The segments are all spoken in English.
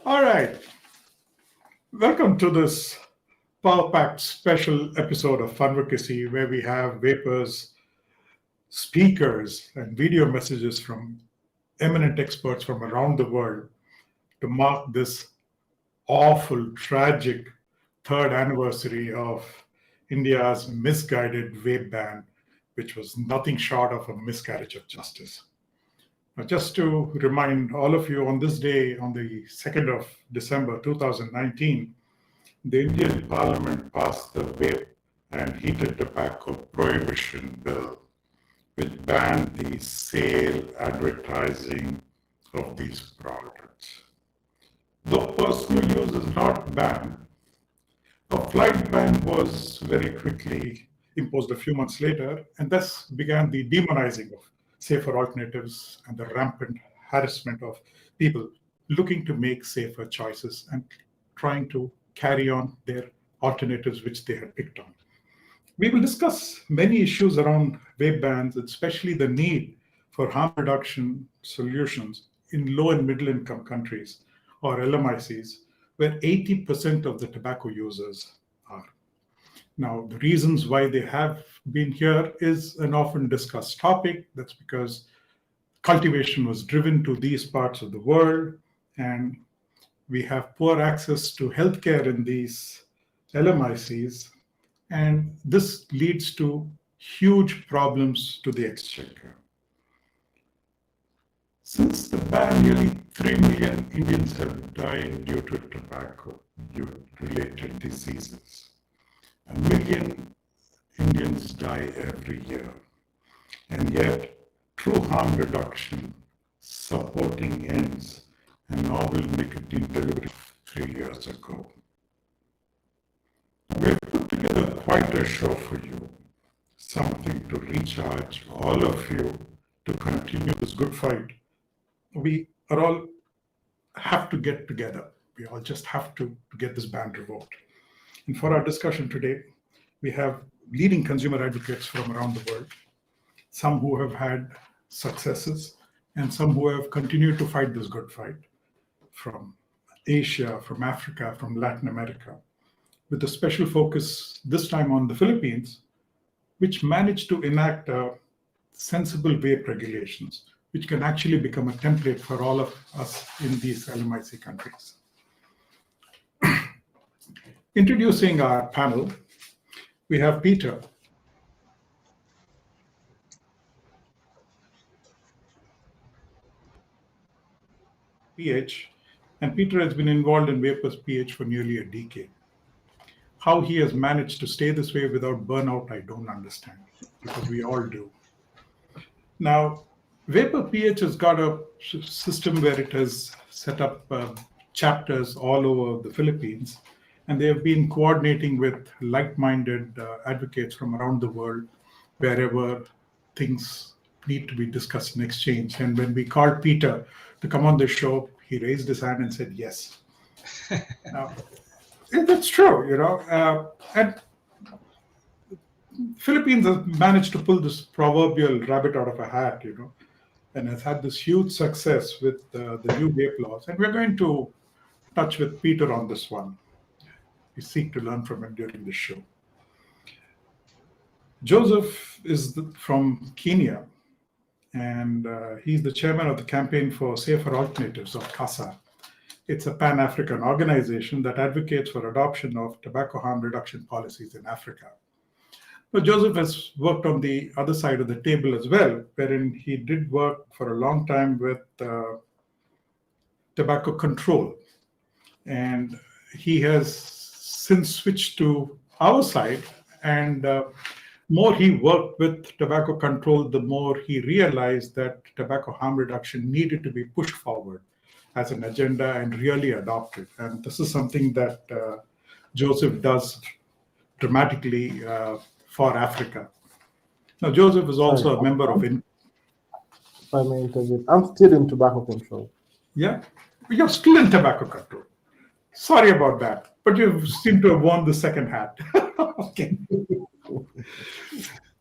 All right. Welcome to this Power Packed special episode of Funvocacy, where we have vapors, speakers, and video messages from eminent experts from around the world to mark this awful, tragic third anniversary of India's misguided vape ban, which was nothing short of a miscarriage of justice. Now, just to remind all of you, on this day, on the 2nd of December 2019, the Indian Parliament passed the Vape and Heated Tobacco Prohibition Bill, which banned the sale, advertising of these products. Though personal use is not banned, a flight ban was very quickly imposed a few months later, and thus began the demonizing of safer alternatives and the rampant harassment of people looking to make safer choices and trying to carry on their alternatives which they had picked on. We will discuss many issues around vape bans, especially the need for harm reduction solutions in low and middle income countries, or LMICs, where 80% of the tobacco users are. Now, the reasons why they have been here is an often discussed topic. That's because cultivation was driven to these parts of the world, and we have poor access to healthcare in these LMICs, and this leads to huge problems to the exchequer. Since the ban, nearly 3 million Indians have died due to tobacco-related diseases. 1 million Indians die every year, and yet true harm reduction, supporting ends, and novel nicotine delivery 3 years ago. We have put together quite a show for you, something to recharge all of you to continue this good fight. We are all have to get together. We all just have to get this ban revoked. And for our discussion today, we have leading consumer advocates from around the world, some who have had successes and some who have continued to fight this good fight, from Asia, from Africa, from Latin America, with a special focus this time on the Philippines, which managed to enact sensible vape regulations, which can actually become a template for all of us in these LMIC countries. Introducing our panel, we have Peter. PH, and Peter has been involved in Vapers Ph for nearly a decade. How he has managed to stay this way without burnout, I don't understand, because we all do. Now, Vapers Ph has got a system where it has set up chapters all over the Philippines, and they have been coordinating with like-minded advocates from around the world wherever things need to be discussed and exchanged. And when we called Peter to come on the show, he raised his hand and said yes. Now, that's true, and Philippines has managed to pull this proverbial rabbit out of a hat, and has had this huge success with the new vape laws. And we're going to touch with Peter on this one. We seek to learn from him during this show. Joseph is from Kenya, and he's the chairman of the Campaign for Safer Alternatives, of CASA. It's a Pan-African organization that advocates for adoption of tobacco harm reduction policies in Africa. But Joseph has worked on the other side of the table as well, wherein he did work for a long time with tobacco control. And he has since switched to our side, and more he worked with tobacco control, the more he realized that tobacco harm reduction needed to be pushed forward as an agenda and really adopted. And this is something that Joseph does dramatically for Africa. Now, Joseph is also a member of... If I may intervene, I'm still in tobacco control. Yeah, you're still in tobacco control. Sorry about that, but you seem to have worn the second hat. Okay.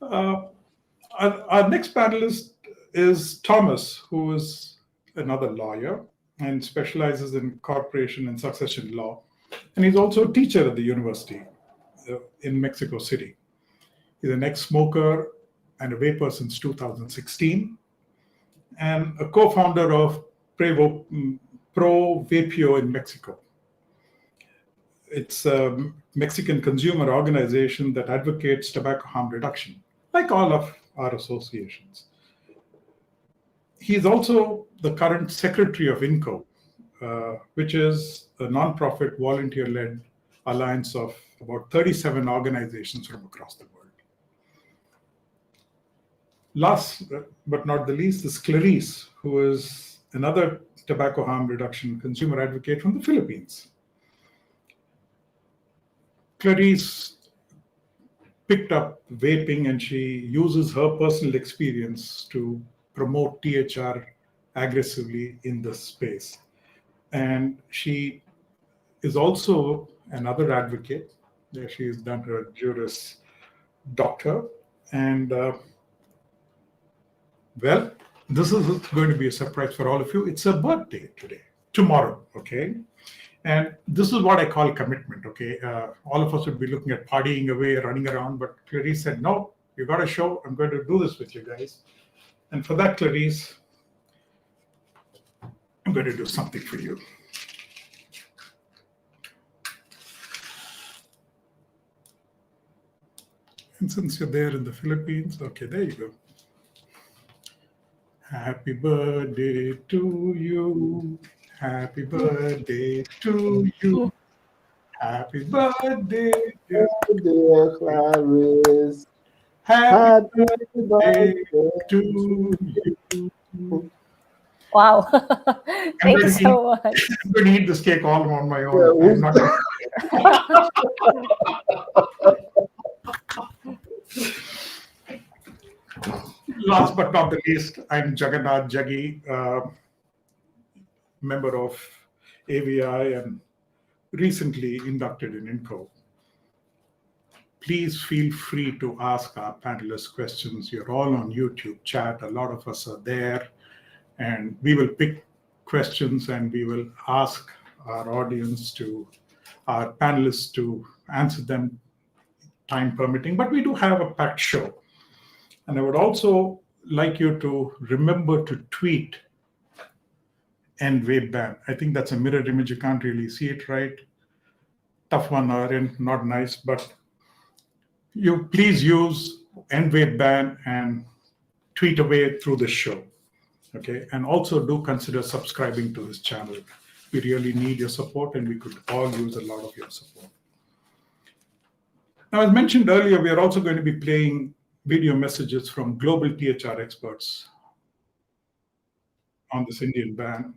Our next panelist is Thomas, who is another lawyer, and specializes in corporation and succession law. And he's also a teacher at the university in Mexico City. He's an ex-smoker and a vaper since 2016, and a co-founder of Pro-Vapeo in Mexico. It's a Mexican consumer organization that advocates tobacco harm reduction, like all of our associations. He's also the current secretary of INCO, which is a nonprofit volunteer-led alliance of about 37 organizations from across the world. Last but not the least is Clarisse, who is another tobacco harm reduction consumer advocate from the Philippines. Clarisse picked up vaping and she uses her personal experience to promote THR aggressively in this space. And she is also another advocate. She has done her Juris Doctor. And well, this is going to be a surprise for all of you. It's a birthday tomorrow, okay? And this is what I call commitment, okay? All of us would be looking at partying away, running around, but Clarisse said, no, you got a show. I'm going to do this with you guys. And for that, Clarisse, I'm going to do something for you. And since you're there in the Philippines, okay, there you go. Happy birthday to you. Happy birthday to you. Happy birthday, dear Clarisse. Happy birthday to you. Wow. Thank you so much. I'm going to eat this cake all on my own. Yeah, I'm not Last but not the least, I'm Jagannath Jaggi, member of AVI and recently inducted in INCO. Please feel free to ask our panelists questions. You're all on YouTube chat. A lot of us are there. And we will pick questions and we will ask our audience our panelists to answer them, time permitting. But we do have a packed show. And I would also like you to remember to tweet end vape ban. I think that's a mirror image. You can't really see it, right? Tough one, Aryan, not nice, but you please use end vape ban and tweet away through the show, okay? And also do consider subscribing to this channel. We really need your support and we could all use a lot of your support. Now, as mentioned earlier, we are also going to be playing video messages from global THR experts on this Indian ban.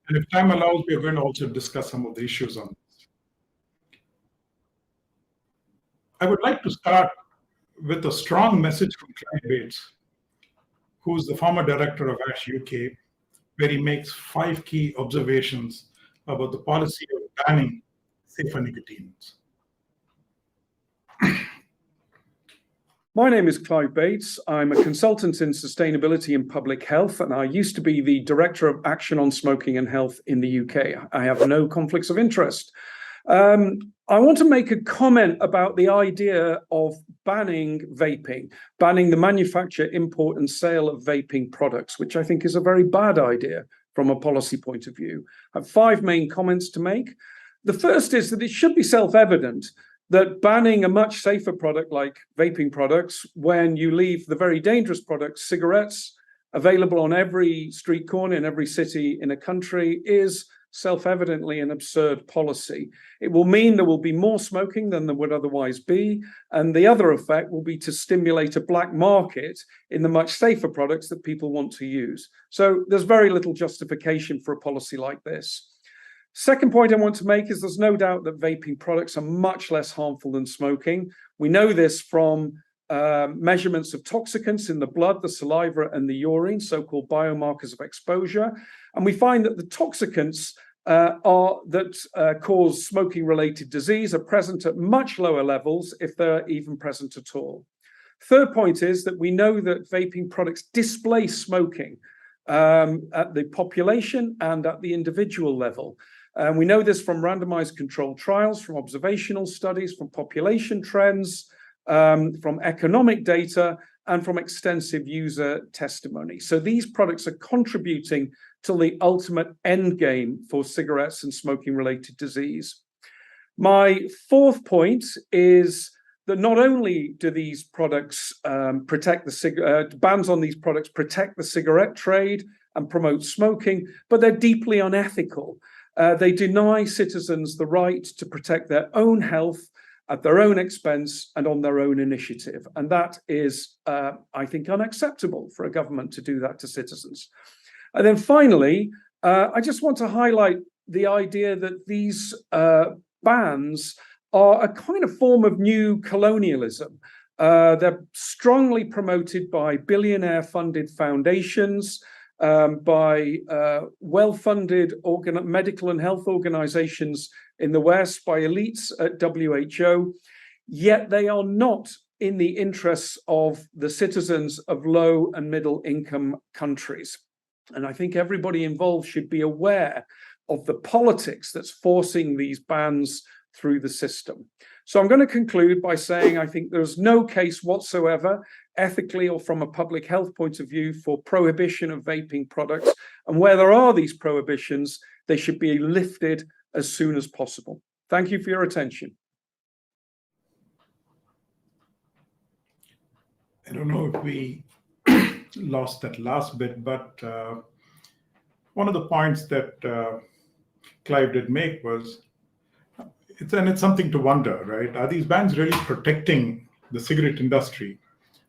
And if time allows, we are going to also discuss some of the issues on this. I would like to start with a strong message from Clive Bates, who is the former director of ASH UK, where he makes 5 key observations about the policy of banning safer nicotines. My name is Clive Bates. I'm a consultant in sustainability and public health, and I used to be the Director of Action on Smoking and Health in the UK. I have no conflicts of interest. I want to make a comment about the idea of banning vaping, banning the manufacture, import, and sale of vaping products, which I think is a very bad idea from a policy point of view. I have 5 main comments to make. The first is that it should be self-evident that banning a much safer product like vaping products, when you leave the very dangerous products, cigarettes, available on every street corner in every city in a country, is self-evidently an absurd policy. It will mean there will be more smoking than there would otherwise be, and the other effect will be to stimulate a black market in the much safer products that people want to use. So there's very little justification for a policy like this. Second point I want to make is there's no doubt that vaping products are much less harmful than smoking. We know this from measurements of toxicants in the blood, the saliva, and the urine, so-called biomarkers of exposure. And we find that the toxicants that cause smoking-related disease are present at much lower levels, if they're even present at all. Third point is that we know that vaping products displace smoking. at the population and at the individual level. We know this from randomized controlled trials, from observational studies, from population trends, from economic data, and from extensive user testimony. So these products are contributing to the ultimate end game for cigarettes and smoking-related disease. My fourth point is that not only do these products bans on these products protect the cigarette trade and promote smoking, but they're deeply unethical. They deny citizens the right to protect their own health at their own expense and on their own initiative. And that is, I think, unacceptable for a government to do that to citizens. And then finally, I just want to highlight the idea that these bans are a kind of form of new colonialism. They're strongly promoted by billionaire-funded foundations, by well-funded medical and health organizations in the West, by elites at WHO, yet they are not in the interests of the citizens of low and middle income countries. And I think everybody involved should be aware of the politics that's forcing these bans through the system. So I'm going to conclude by saying I think there's no case whatsoever, ethically or from a public health point of view, for prohibition of vaping products. And where there are these prohibitions, they should be lifted as soon as possible. Thank you for your attention. I don't know if we lost that last bit, but one of the points that Clive did make was, it's something to wonder, right? Are these bans really protecting the cigarette industry?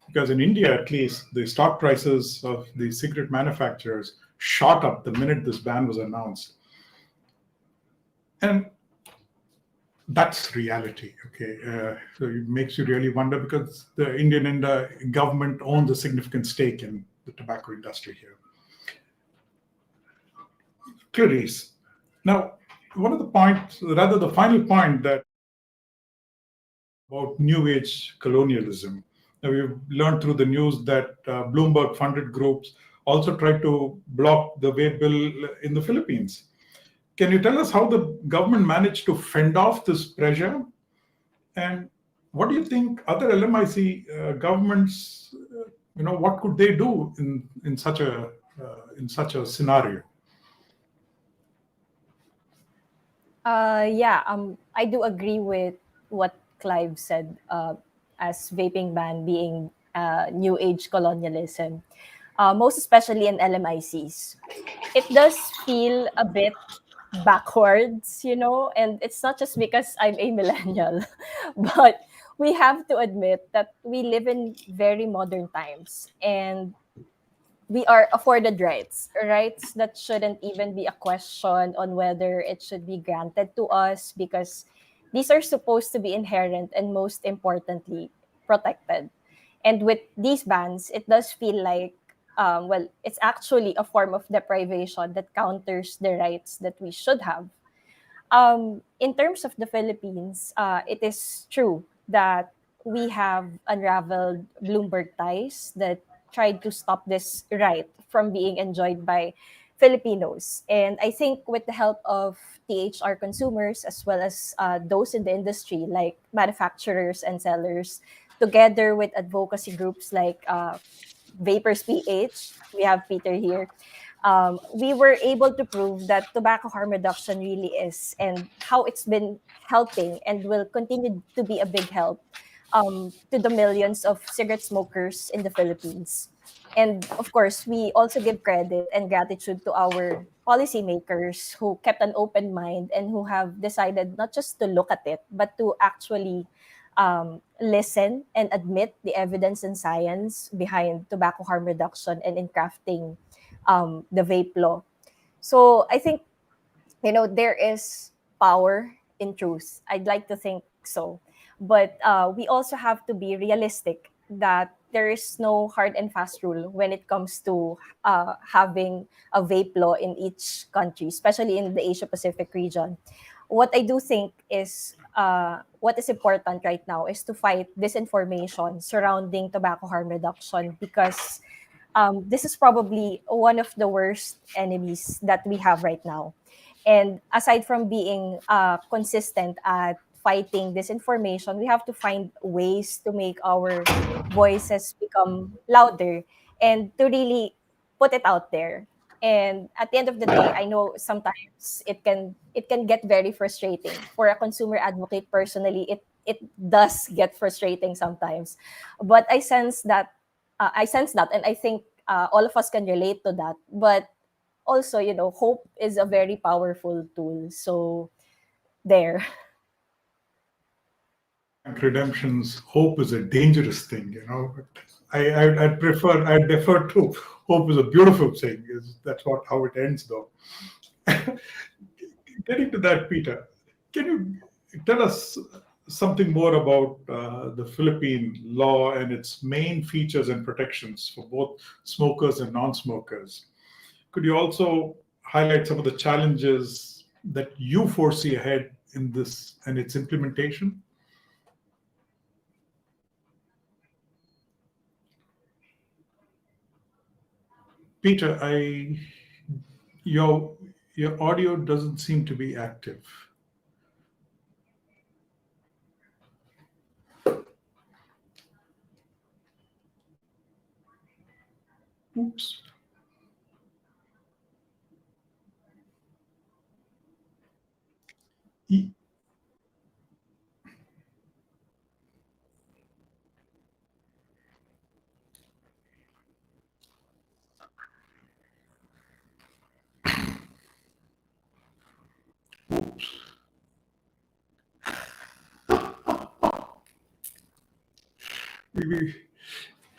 Because in India, at least, the stock prices of the cigarette manufacturers shot up the minute this ban was announced. And that's reality, okay? So it makes you really wonder, because the Indian government owns a significant stake in the tobacco industry here. Clarisse, now, one of the points, rather the final point that about new age colonialism. Now, we've learned through the news that Bloomberg-funded groups also tried to block the vape bill in the Philippines. Can you tell us how the government managed to fend off this pressure? And what do you think other LMIC governments, what could they do in such a scenario? I do agree with what Clive said, as vaping ban being new age colonialism, most especially in LMICs. It does feel a bit backwards, and it's not just because I'm a millennial, but we have to admit that we live in very modern times, and we are afforded rights that shouldn't even be a question on whether it should be granted to us, because these are supposed to be inherent and, most importantly, protected. And with these bans, it does feel like, it's actually a form of deprivation that counters the rights that we should have. In terms of the Philippines, it is true that we have unraveled Bloomberg ties that tried to stop this right from being enjoyed by Filipinos. And I think with the help of THR consumers, as well as those in the industry, like manufacturers and sellers, together with advocacy groups like Vapers Ph, we have Peter here, we were able to prove that tobacco harm reduction really is, and how it's been helping and will continue to be a big help to the millions of cigarette smokers in the Philippines. And of course, we also give credit and gratitude to our policymakers who kept an open mind and who have decided not just to look at it, but to actually listen and admit the evidence and science behind tobacco harm reduction and in crafting the vape law. So I think, there is power in truth. I'd like to think so. But we also have to be realistic that there is no hard and fast rule when it comes to having a vape law in each country, especially in the Asia-Pacific region. What I do think is what is important right now is to fight disinformation surrounding tobacco harm reduction, because this is probably one of the worst enemies that we have right now. And aside from being consistent at fighting disinformation, we have to find ways to make our voices become louder and to really put it out there. And at the end of the day, I know sometimes it can get very frustrating. For a consumer advocate personally, it does get frustrating sometimes. But I sense that, and I think all of us can relate to that. But also, hope is a very powerful tool. So there. And redemption's hope is a dangerous thing, I defer to hope is a beautiful thing. That's how it ends, though. Getting to that, Peter, can you tell us something more about the Philippine law and its main features and protections for both smokers and non-smokers? Could you also highlight some of the challenges that you foresee ahead in this and its implementation? Peter, your audio doesn't seem to be active. Oops. E- Oops.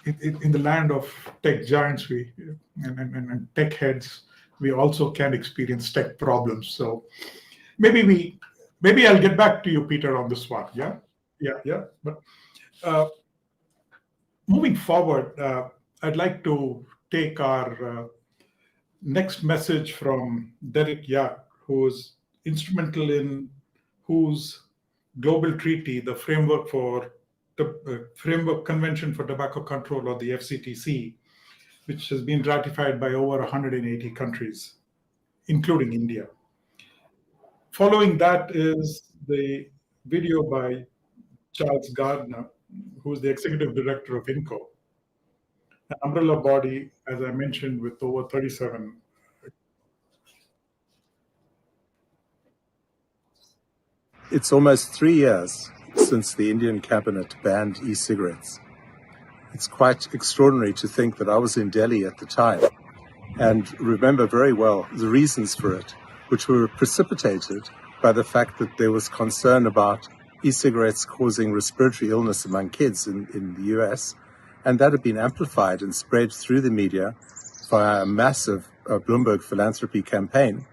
In the land of tech giants, and tech heads, we also can experience tech problems. So maybe I'll get back to you, Peter, on this one. Yeah. But moving forward, I'd like to take our next message from Derek Yach, who is instrumental in whose global treaty, the Framework Convention for Tobacco Control, or the FCTC, which has been ratified by over 180 countries, including India. Following that is the video by Charles Gardner, who is the executive director of INCO, an umbrella body, as I mentioned, with over 37. It's almost 3 years since the Indian cabinet banned e-cigarettes. It's quite extraordinary to think that I was in Delhi at the time and remember very well the reasons for it, which were precipitated by the fact that there was concern about e-cigarettes causing respiratory illness among kids in the US, and that had been amplified and spread through the media via a massive Bloomberg philanthropy campaign.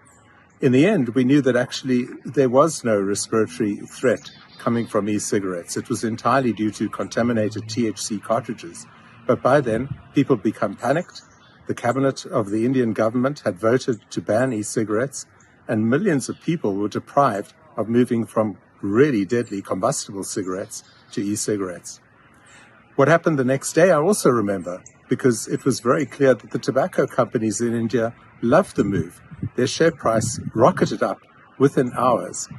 In the end, we knew that actually there was no respiratory threat coming from e-cigarettes. It was entirely due to contaminated THC cartridges. But by then, people become panicked. The cabinet of the Indian government had voted to ban e-cigarettes, and millions of people were deprived of moving from really deadly combustible cigarettes to e-cigarettes. What happened the next day, I also remember, because it was very clear that the tobacco companies in India loved the move. Their share price rocketed up within hours.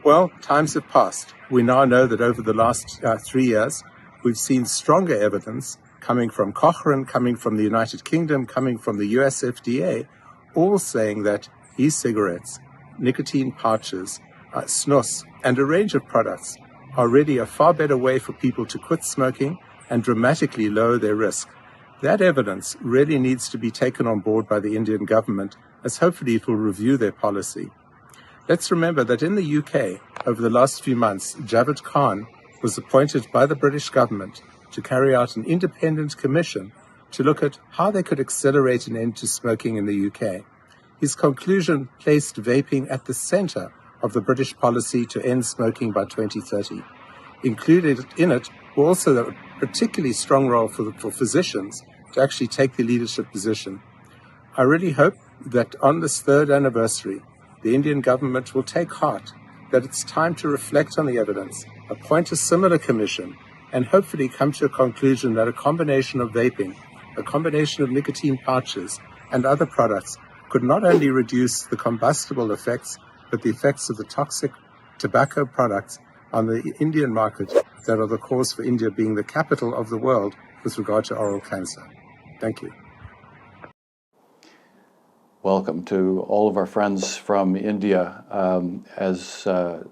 Well, times have passed. We now know that over the last 3 years, we've seen stronger evidence coming from Cochrane, coming from the United Kingdom, coming from the US FDA, all saying that e-cigarettes, nicotine pouches, snus, and a range of products are really a far better way for people to quit smoking and dramatically lower their risk. That evidence really needs to be taken on board by the Indian government, as hopefully it will review their policy. Let's remember that in the UK, over the last few months, Javed Khan was appointed by the British government to carry out an independent commission to look at how they could accelerate an end to smoking in the UK. His conclusion placed vaping at the center of the British policy to end smoking by 2030. Included in it were also a particularly strong role for physicians to actually take the leadership position. I really hope that on this third anniversary, the Indian government will take heart that it's time to reflect on the evidence, appoint a similar commission, and hopefully come to a conclusion that a combination of vaping a combination of nicotine pouches and other products could not only reduce the combustible effects, but the effects of the toxic tobacco products on the Indian market that are the cause for India being the capital of the world with regard to oral cancer. Thank you. Welcome to all of our friends from India. As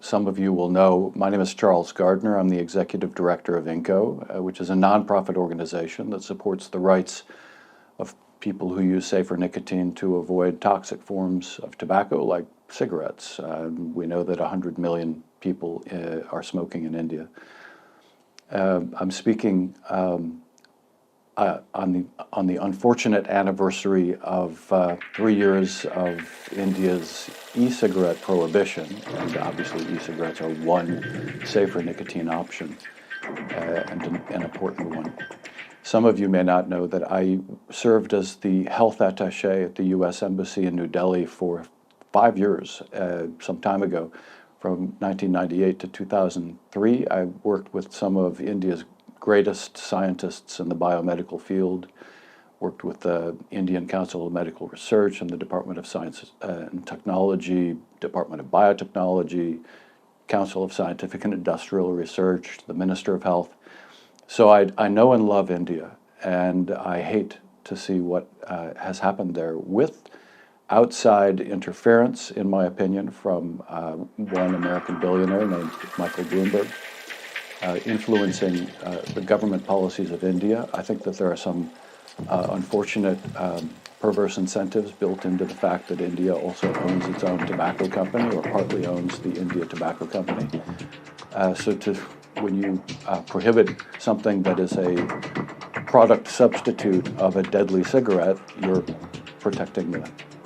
some of you will know, my name is Charles Gardner. I'm the Executive Director of INCO, which is a nonprofit organization that supports the rights of people who use safer nicotine to avoid toxic forms of tobacco like cigarettes. We know that 100 million people are smoking in India. I'm speaking on the unfortunate anniversary of 3 years of India's e-cigarette prohibition, and obviously e-cigarettes are one safer nicotine option, and an important one. Some of you may not know that I served as the health attaché at the U.S. Embassy in New Delhi for 5 years, some time ago. From 1998 to 2003, I worked with some of India's greatest scientists in the biomedical field, worked with the Indian Council of Medical Research and the Department of Science and Technology, Department of Biotechnology, Council of Scientific and Industrial Research, the Minister of Health. So I know and love India, and I hate to see what has happened there with outside interference, in my opinion, from one American billionaire named Michael Bloomberg, influencing the government policies of India. I think that there are some unfortunate perverse incentives built into the fact that India also owns its own tobacco company, or partly owns the India Tobacco Company. When you prohibit something that is a product substitute of a deadly cigarette, you're protecting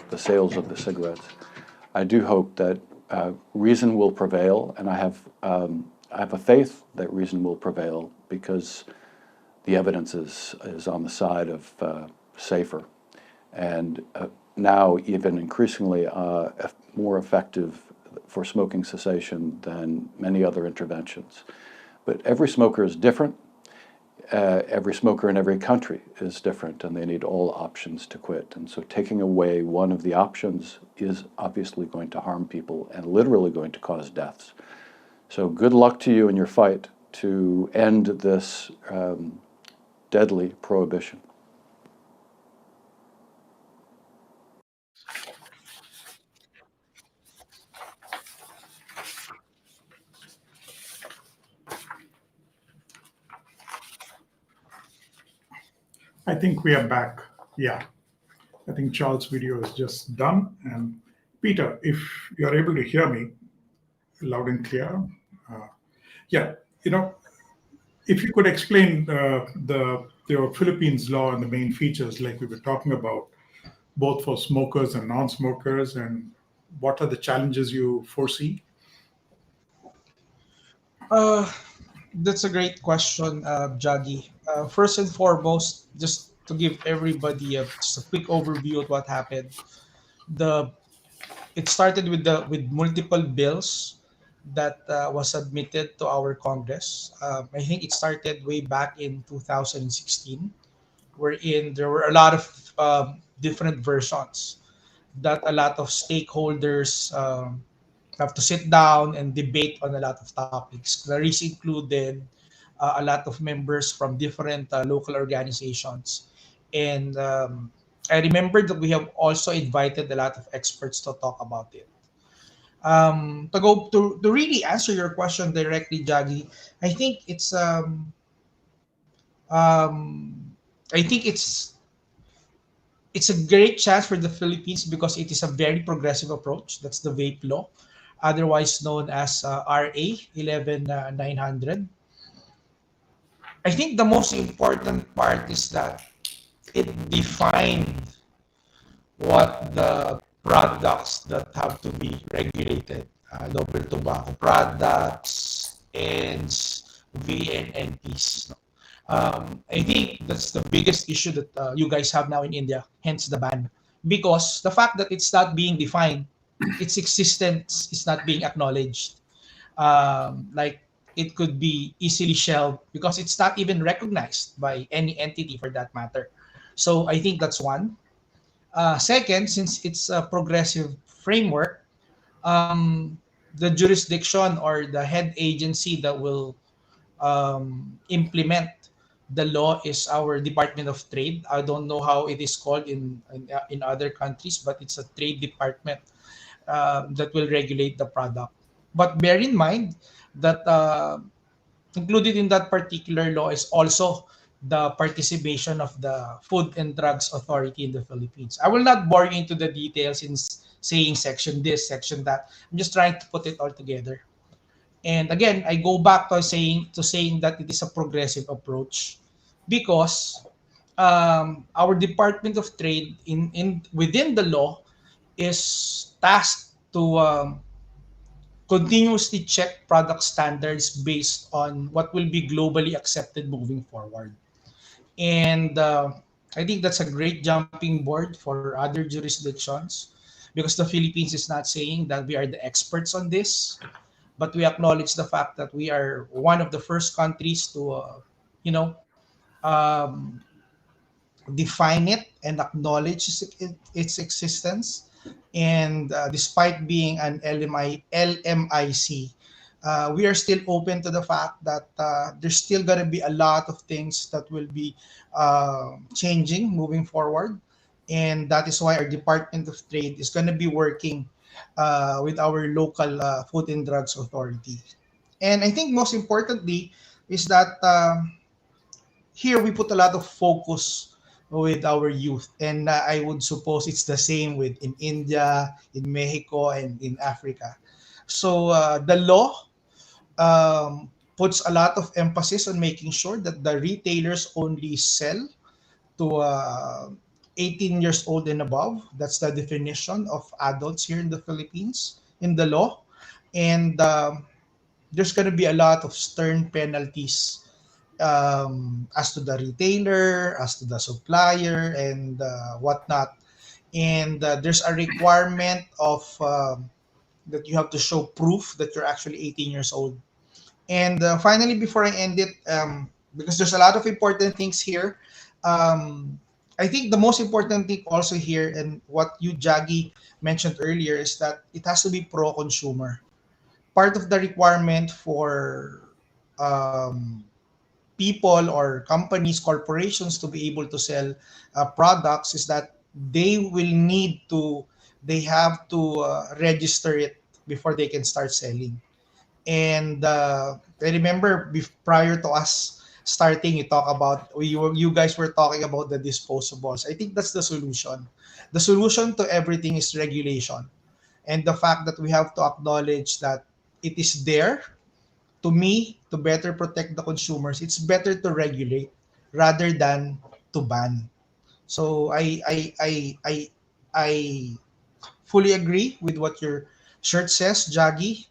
the sales of the cigarettes. I do hope that reason will prevail, and I have a faith that reason will prevail, because the evidence is on the side of safer, and now even increasingly more effective for smoking cessation than many other interventions. But every smoker is different. Every smoker in every country is different, and they need all options to quit. And so taking away one of the options is obviously going to harm people and literally going to cause deaths. So good luck to you in your fight to end this deadly prohibition. I think we are back. Yeah. I think Charles' video is just done. And Peter, if you're able to hear me loud and clear. Yeah, if you could explain the Philippines law and the main features like we were talking about, both for smokers and non-smokers, and what are the challenges you foresee? That's a great question, Jaggi. First and foremost, just to give everybody just a quick overview of what happened. It started with multiple bills that was submitted to our Congress. I think it started way back in 2016, wherein there were a lot of different versions that a lot of stakeholders have to sit down and debate on a lot of topics. Clarisse included a lot of members from different local organizations. And I remember that we have also invited a lot of experts to talk about it. To really answer your question directly, Jaggi, I think I think it's a great chance for the Philippines because it is a very progressive approach. That's the vape law, otherwise known as RA 11900. I think the most important part is that it defined what the products that have to be regulated, local tobacco products, ends, VNNPs. I think that's the biggest issue that you guys have now in India, hence the ban. Because the fact that it's not being defined, its existence is not being acknowledged. Like it could be easily shelved because it's not even recognized by any entity for that matter. So I think that's one. Second, since it's a progressive framework, the jurisdiction or the head agency that will implement the law is our Department of Trade. I don't know how it is called in other countries, but it's a trade department that will regulate the product. But bear in mind that included in that particular law is also the participation of the Food and Drugs Authority in the Philippines. I will not bore you into the details in saying section this, section that. I'm just trying to put it all together. And again, I go back to saying that it is a progressive approach because our Department of Trade in within the law is tasked to continuously check product standards based on what will be globally accepted moving forward. And I think that's a great jumping board for other jurisdictions because the Philippines is not saying that we are the experts on this, but we acknowledge the fact that we are one of the first countries to, you know, um, define it and acknowledge its existence. And despite being an LMIC, we are still open to the fact that there's still going to be a lot of things that will be changing moving forward. And that is why our Department of Trade is going to be working with our local Food and Drugs Authority. And I think most importantly is that here we put a lot of focus with our youth, and I would suppose it's the same with in India, in Mexico, and in Africa. So the law puts a lot of emphasis on making sure that the retailers only sell to 18 years old and above. That's the definition of adults here in the Philippines in the law, and there's going to be a lot of stern penalties as to the retailer, as to the supplier, and whatnot. And there's a requirement of that you have to show proof that you're actually 18 years old. And finally, before I end it, because there's a lot of important things here, I think the most important thing also here, and what you, Jaggy, mentioned earlier, is that it has to be pro-consumer. Part of the requirement for um, people or companies, corporations to be able to sell products is that they have to register it before they can start selling. And I remember prior to us starting, you guys were talking about the disposables. I think that's the solution. The solution to everything is regulation, and the fact that we have to acknowledge that it is there. To me, to better protect the consumers, it's better to regulate rather than to ban. So I fully agree with what your shirt says, Jaggy.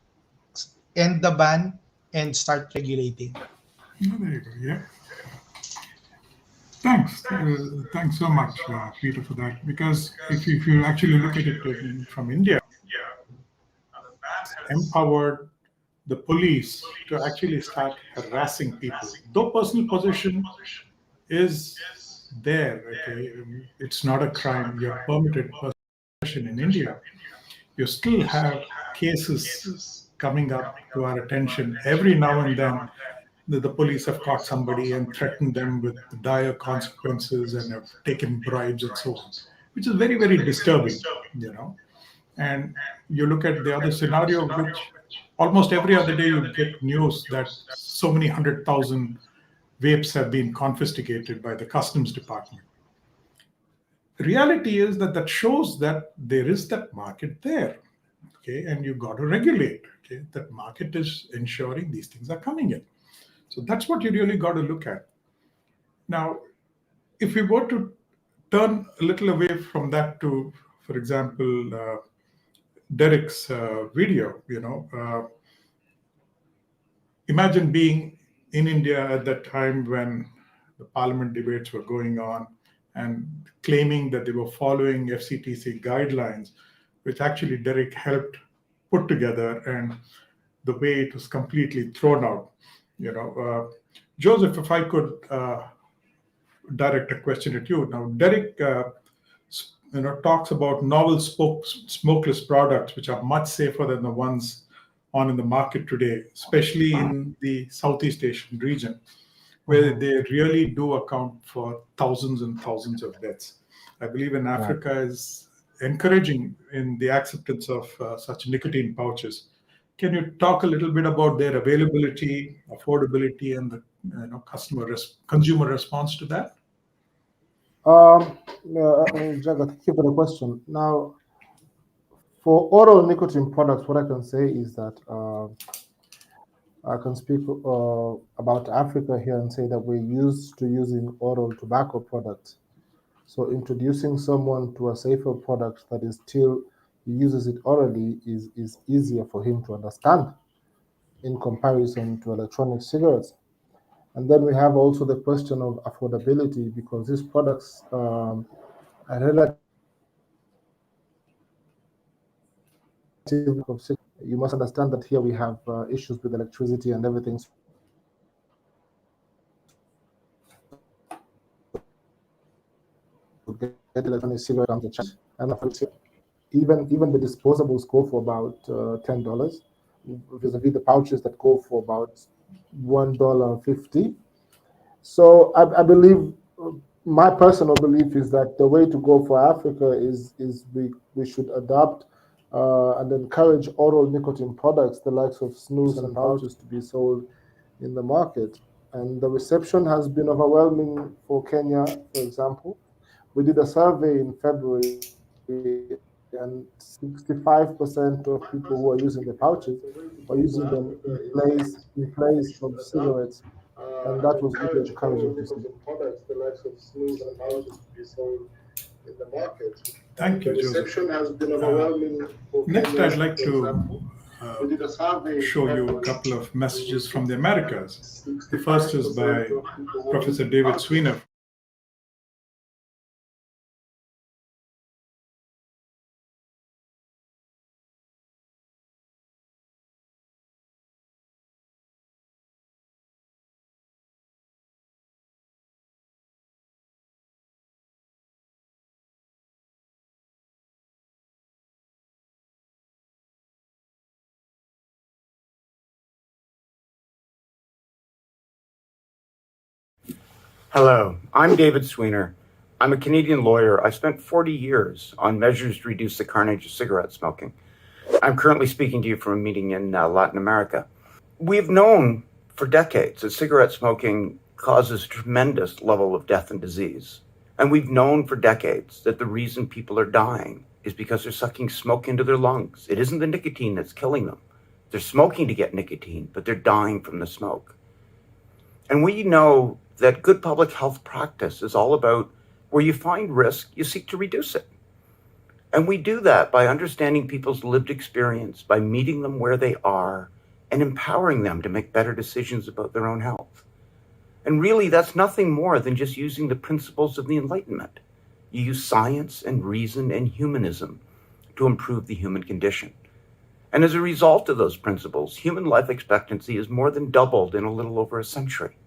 End the ban and start regulating. Oh, there you go. Yeah. Thanks. Thanks so much, Peter, for that. Because if you actually look at it from India, empowered the police to actually start harassing people. Though personal possession is there, okay, it's not a crime. You're permitted possession in India. You still have cases coming up to our attention every now and then that the police have caught somebody and threatened them with dire consequences and have taken bribes and so on, which is very, very disturbing, you know. And you look at the other scenario, which almost every other day you get news that so many 100,000 vapes have been confiscated by the customs department. The reality is that that shows that there is that market there, okay, and you got to regulate. Okay, that market is ensuring these things are coming in. So that's what you really got to look at. Now, if we were to turn a little away from that to, for example, Derek's video, imagine being in India at that time when the parliament debates were going on and claiming that they were following FCTC guidelines, which actually Derek helped put together, and the way it was completely thrown out. Joseph, if I could direct a question at you. Now, Derek, talks about novel smokeless products, which are much safer than the ones in the market today, especially in the Southeast Asian region, where they really do account for thousands and thousands of deaths. I believe in Africa is encouraging in the acceptance of such nicotine pouches. Can you talk a little bit about their availability, affordability, and the consumer response to that? Jaga, thank you for the question. Now, for oral nicotine products, what I can say is that I can speak about Africa here and say that we're used to using oral tobacco products. So introducing someone to a safer product that is still uses it orally is easier for him to understand in comparison to electronic cigarettes. And then we have also the question of affordability, because these products are relative. You must understand that here we have issues with electricity and everything. Get electronic cigarette on the chat, and even the disposables go for about $10, vis-a-vis the pouches that go for about $1.50. So I believe, my personal belief is that the way to go for Africa is we should adopt and encourage oral nicotine products, the likes of snus and pouches, to be sold in the market. And the reception has been overwhelming for Kenya, for example. We did a survey in February, and 65% of people who are using the pouches are using them in place of cigarettes, and that was really encouraging to see. Products, the likes of snus and pouches, to be sold in the market. Thank you, Joseph. The reception has been overwhelming. Next, I'd like to show you a couple of messages from the Americas. The first is by Professor David Sweanor. Hello, I'm David Sweanor. I'm a Canadian lawyer. I spent 40 years on measures to reduce the carnage of cigarette smoking. I'm currently speaking to you from a meeting in Latin America. We've known for decades that cigarette smoking causes a tremendous level of death and disease. And we've known for decades that the reason people are dying is because they're sucking smoke into their lungs. It isn't the nicotine that's killing them. They're smoking to get nicotine, but they're dying from the smoke. And we know that good public health practice is all about where you find risk, you seek to reduce it. And we do that by understanding people's lived experience, by meeting them where they are and empowering them to make better decisions about their own health. And really, that's nothing more than just using the principles of the Enlightenment. You use science and reason and humanism to improve the human condition. And as a result of those principles, human life expectancy is more than doubled in a little over a century.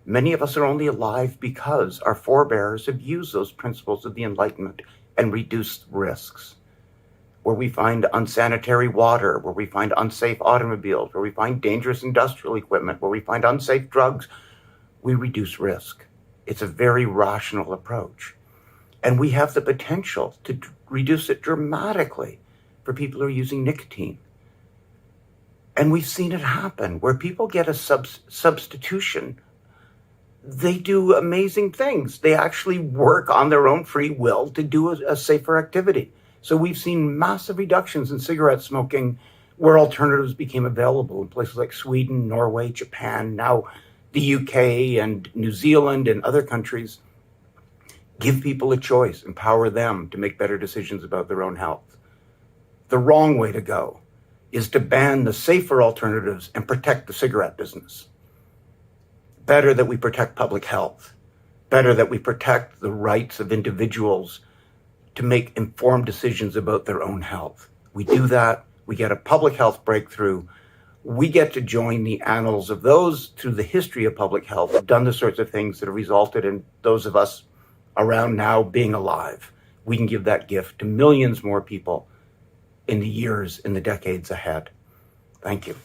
Many of us are only alive because our forebears have used those principles of the Enlightenment and reduced risks. Where we find unsanitary water, where we find unsafe automobiles, where we find dangerous industrial equipment, where we find unsafe drugs, we reduce risk. It's a very rational approach. And we have the potential to reduce it dramatically for people who are using nicotine. And we've seen it happen where people get a substitution. They do amazing things. They actually work on their own free will to do a safer activity. So we've seen massive reductions in cigarette smoking where alternatives became available in places like Sweden, Norway, Japan, now the UK and New Zealand and other countries. Give people a choice, empower them to make better decisions about their own health. The wrong way to go is to ban the safer alternatives and protect the cigarette business. Better that we protect public health. Better that we protect the rights of individuals to make informed decisions about their own health. We do that, we get a public health breakthrough, we get to join the annals of those through the history of public health who've done the sorts of things that have resulted in those of us around now being alive. We can give that gift to millions more people in the years, in the decades ahead. Thank you.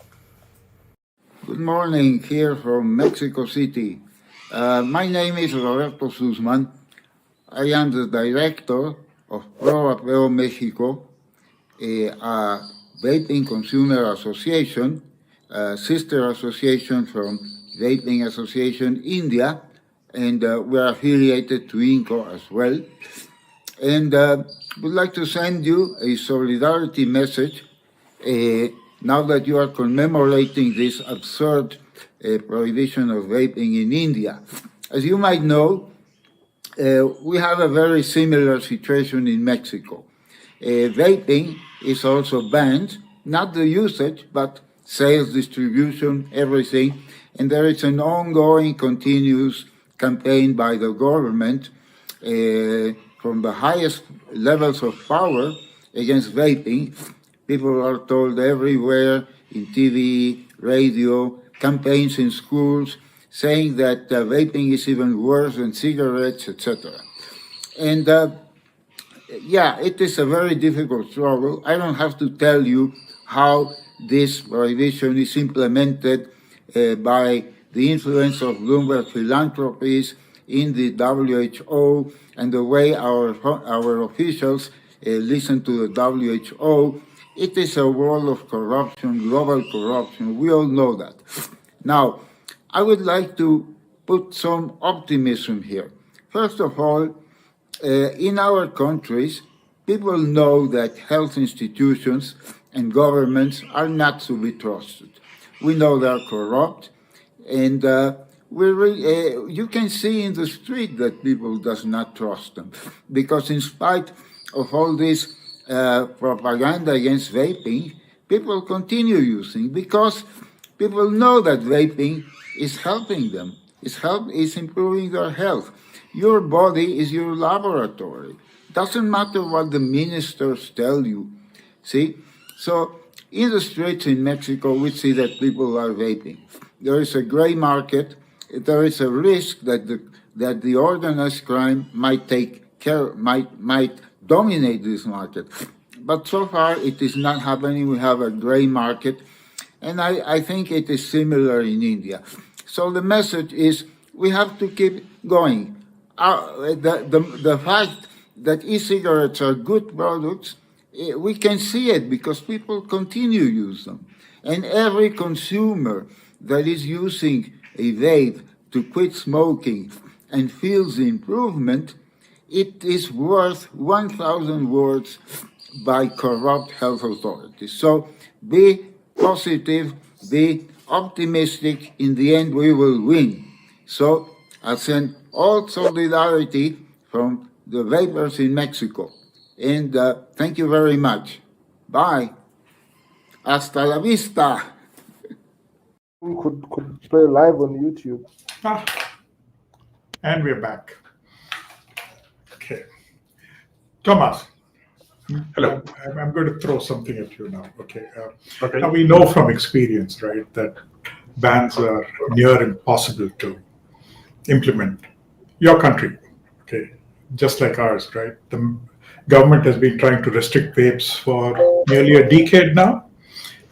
Good morning, here from Mexico City. My name is Roberto Sussman. I am the director of Pro-Vapeo Mexico, a vaping consumer association, a sister association from Vaping Association India, and we're affiliated to INCO as well. And would like to send you a solidarity message now that you are commemorating this absurd prohibition of vaping in India. As you might know, we have a very similar situation in Mexico. Vaping is also banned, not the usage, but sales, distribution, everything. And there is an ongoing, continuous campaign by the government from the highest levels of power against vaping. People are told everywhere, in TV, radio, campaigns in schools, saying that vaping is even worse than cigarettes, etc. And yeah, it is a very difficult struggle. I don't have to tell you how this prohibition is implemented by the influence of Bloomberg philanthropies in the WHO and the way our officials listen to the WHO. It is a world of corruption, global corruption. We all know that. Now, I would like to put some optimism here. First of all, in our countries, people know that health institutions and governments are not to be trusted. We know they are corrupt, and you can see in the street that people does not trust them, because in spite of all this propaganda against vaping, people continue using, because people know that vaping is helping them, is improving their health. Your body is your laboratory. Doesn't matter what the ministers tell you. See? So in the streets in Mexico, we see that people are vaping. There is a gray market. There is a risk that the organized crime might dominate this market. But so far, it is not happening. We have a gray market. And I think it is similar in India. So the message is we have to keep going. The fact that e-cigarettes are good products, we can see it because people continue to use them. And every consumer that is using a vape to quit smoking and feels the improvement, it is worth 1,000 words by corrupt health authorities. So be positive, be optimistic. In the end, we will win. So I send all solidarity from the Vapers in Mexico. And thank you very much. Bye. Hasta la vista. Could play live on YouTube. And we're back. Okay. Tomas. Hello. I'm going to throw something at you now. Okay. Okay. Now we know from experience, right, that bans are near impossible to implement. Your country, okay, just like ours, right? The government has been trying to restrict vapes for nearly a decade now,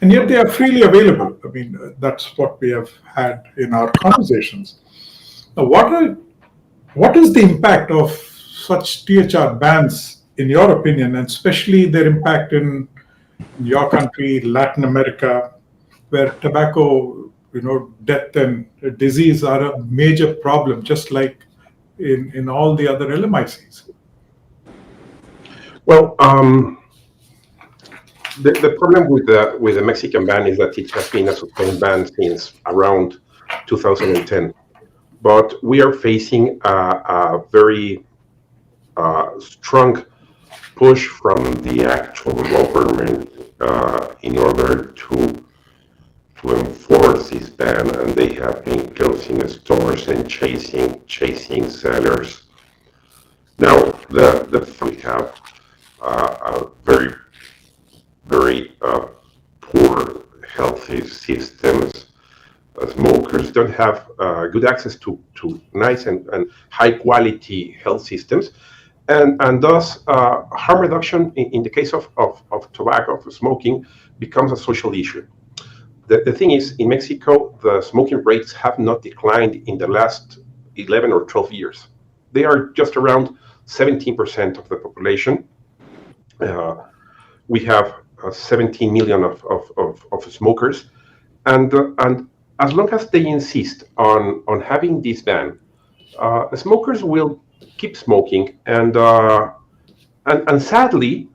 and yet they are freely available. I mean, that's what we have had in our conversations. Now, what is the impact of such THR bans, in your opinion, and especially their impact in your country, Latin America, where tobacco, death and disease are a major problem, just like in all the other LMICs? Well, the problem with the Mexican ban is that it has been a sustained ban since around 2010. But we are facing a very strong push from the actual government in order to enforce this ban, and they have been closing stores and chasing sellers. Now, we have a very, very poor healthy systems. Smokers don't have good access to nice and high quality health systems, and thus harm reduction in the case of tobacco, of smoking, becomes a social issue. The thing is, in Mexico, the smoking rates have not declined in the last 11 or 12 years. They are just around 17% of the population. We have 17 million of smokers, and as long as they insist on having this ban, smokers will keep smoking, and sadly,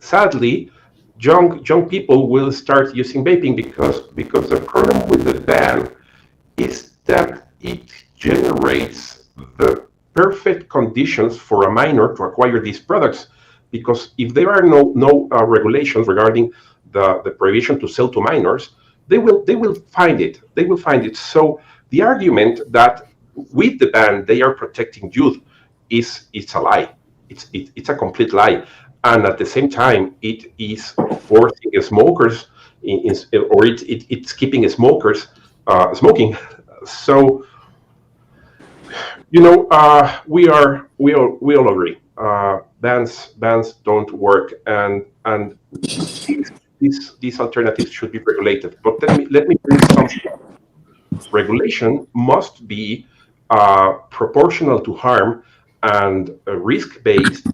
young people will start using vaping because the problem with the ban is that it generates the perfect conditions for a minor to acquire these products. Because if there are no regulations regarding the prohibition to sell to minors, they will find it. They will find it. So the argument that with the ban they are protecting youth it's a lie. It's a complete lie. And at the same time, it is forcing smokers or it's keeping smokers smoking. So we all agree. Bans don't work, and these alternatives should be regulated. But let me bring something. Regulation must be proportional to harm and risk-based,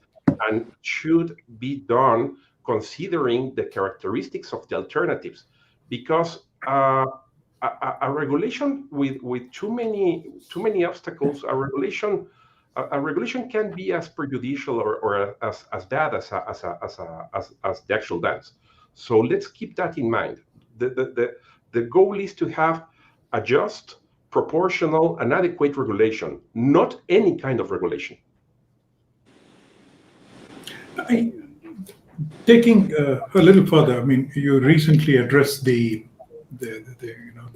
and should be done considering the characteristics of the alternatives. Because a regulation with too many obstacles, a regulation can be as prejudicial or as bad as the actual bans. So let's keep that in mind. The goal is to have a just, proportional, and adequate regulation, not any kind of regulation. Taking a little further, I mean, you recently addressed the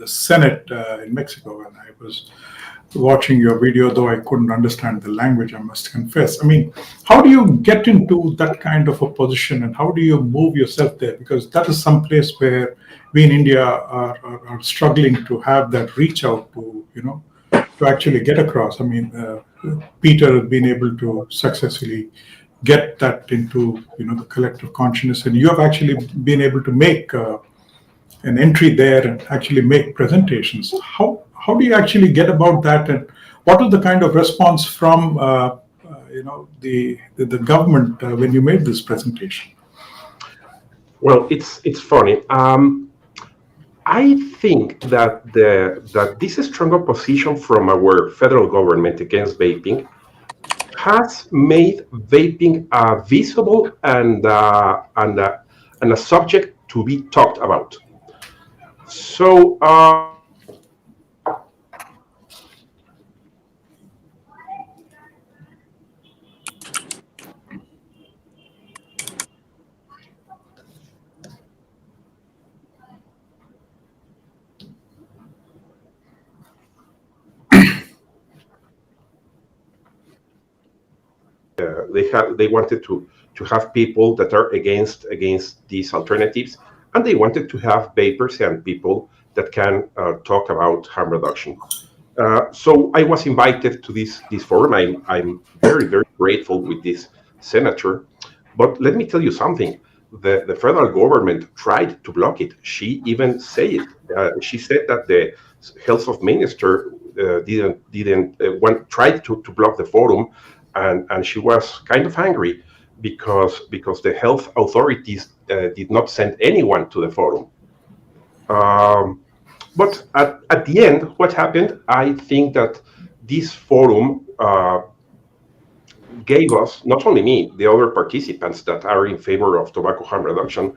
Senate in Mexico, and I was watching your video, though I couldn't understand the language, I must confess. I mean, how do you get into that kind of a position, and how do you move yourself there? Because that is some place where we in India are struggling to have that reach out to actually get across. I mean, Peter has been able to successfully get that into the collective consciousness, and you have actually been able to make an entry there and actually make presentations. How do you actually get about that, and what was the kind of response from the government when you made this presentation? Well, it's funny. I think that this strong opposition from our federal government against vaping has made vaping visible and a subject to be talked about. So they wanted to have people that are against these alternatives, and they wanted to have vapers and people that can talk about harm reduction. So I was invited to this forum. I'm very, very grateful with this senator. But let me tell you something. The federal government tried to block it. She even said it. She said that the health minister tried to block the forum, and she was kind of angry because the health authorities did not send anyone to the forum. But at the end, what happened? I think that this forum gave us, not only me, the other participants that are in favor of tobacco harm reduction,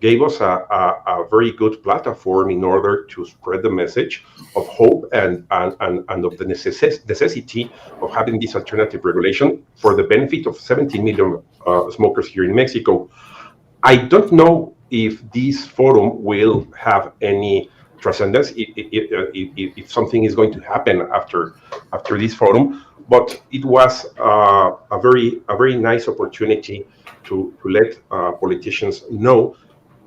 gave us a very good platform in order to spread the message of hope and of the necessity of having this alternative regulation for the benefit of 17 million smokers here in Mexico. I don't know if this forum will have any transcendence, if something is going to happen after this forum, but it was a very nice opportunity to let politicians know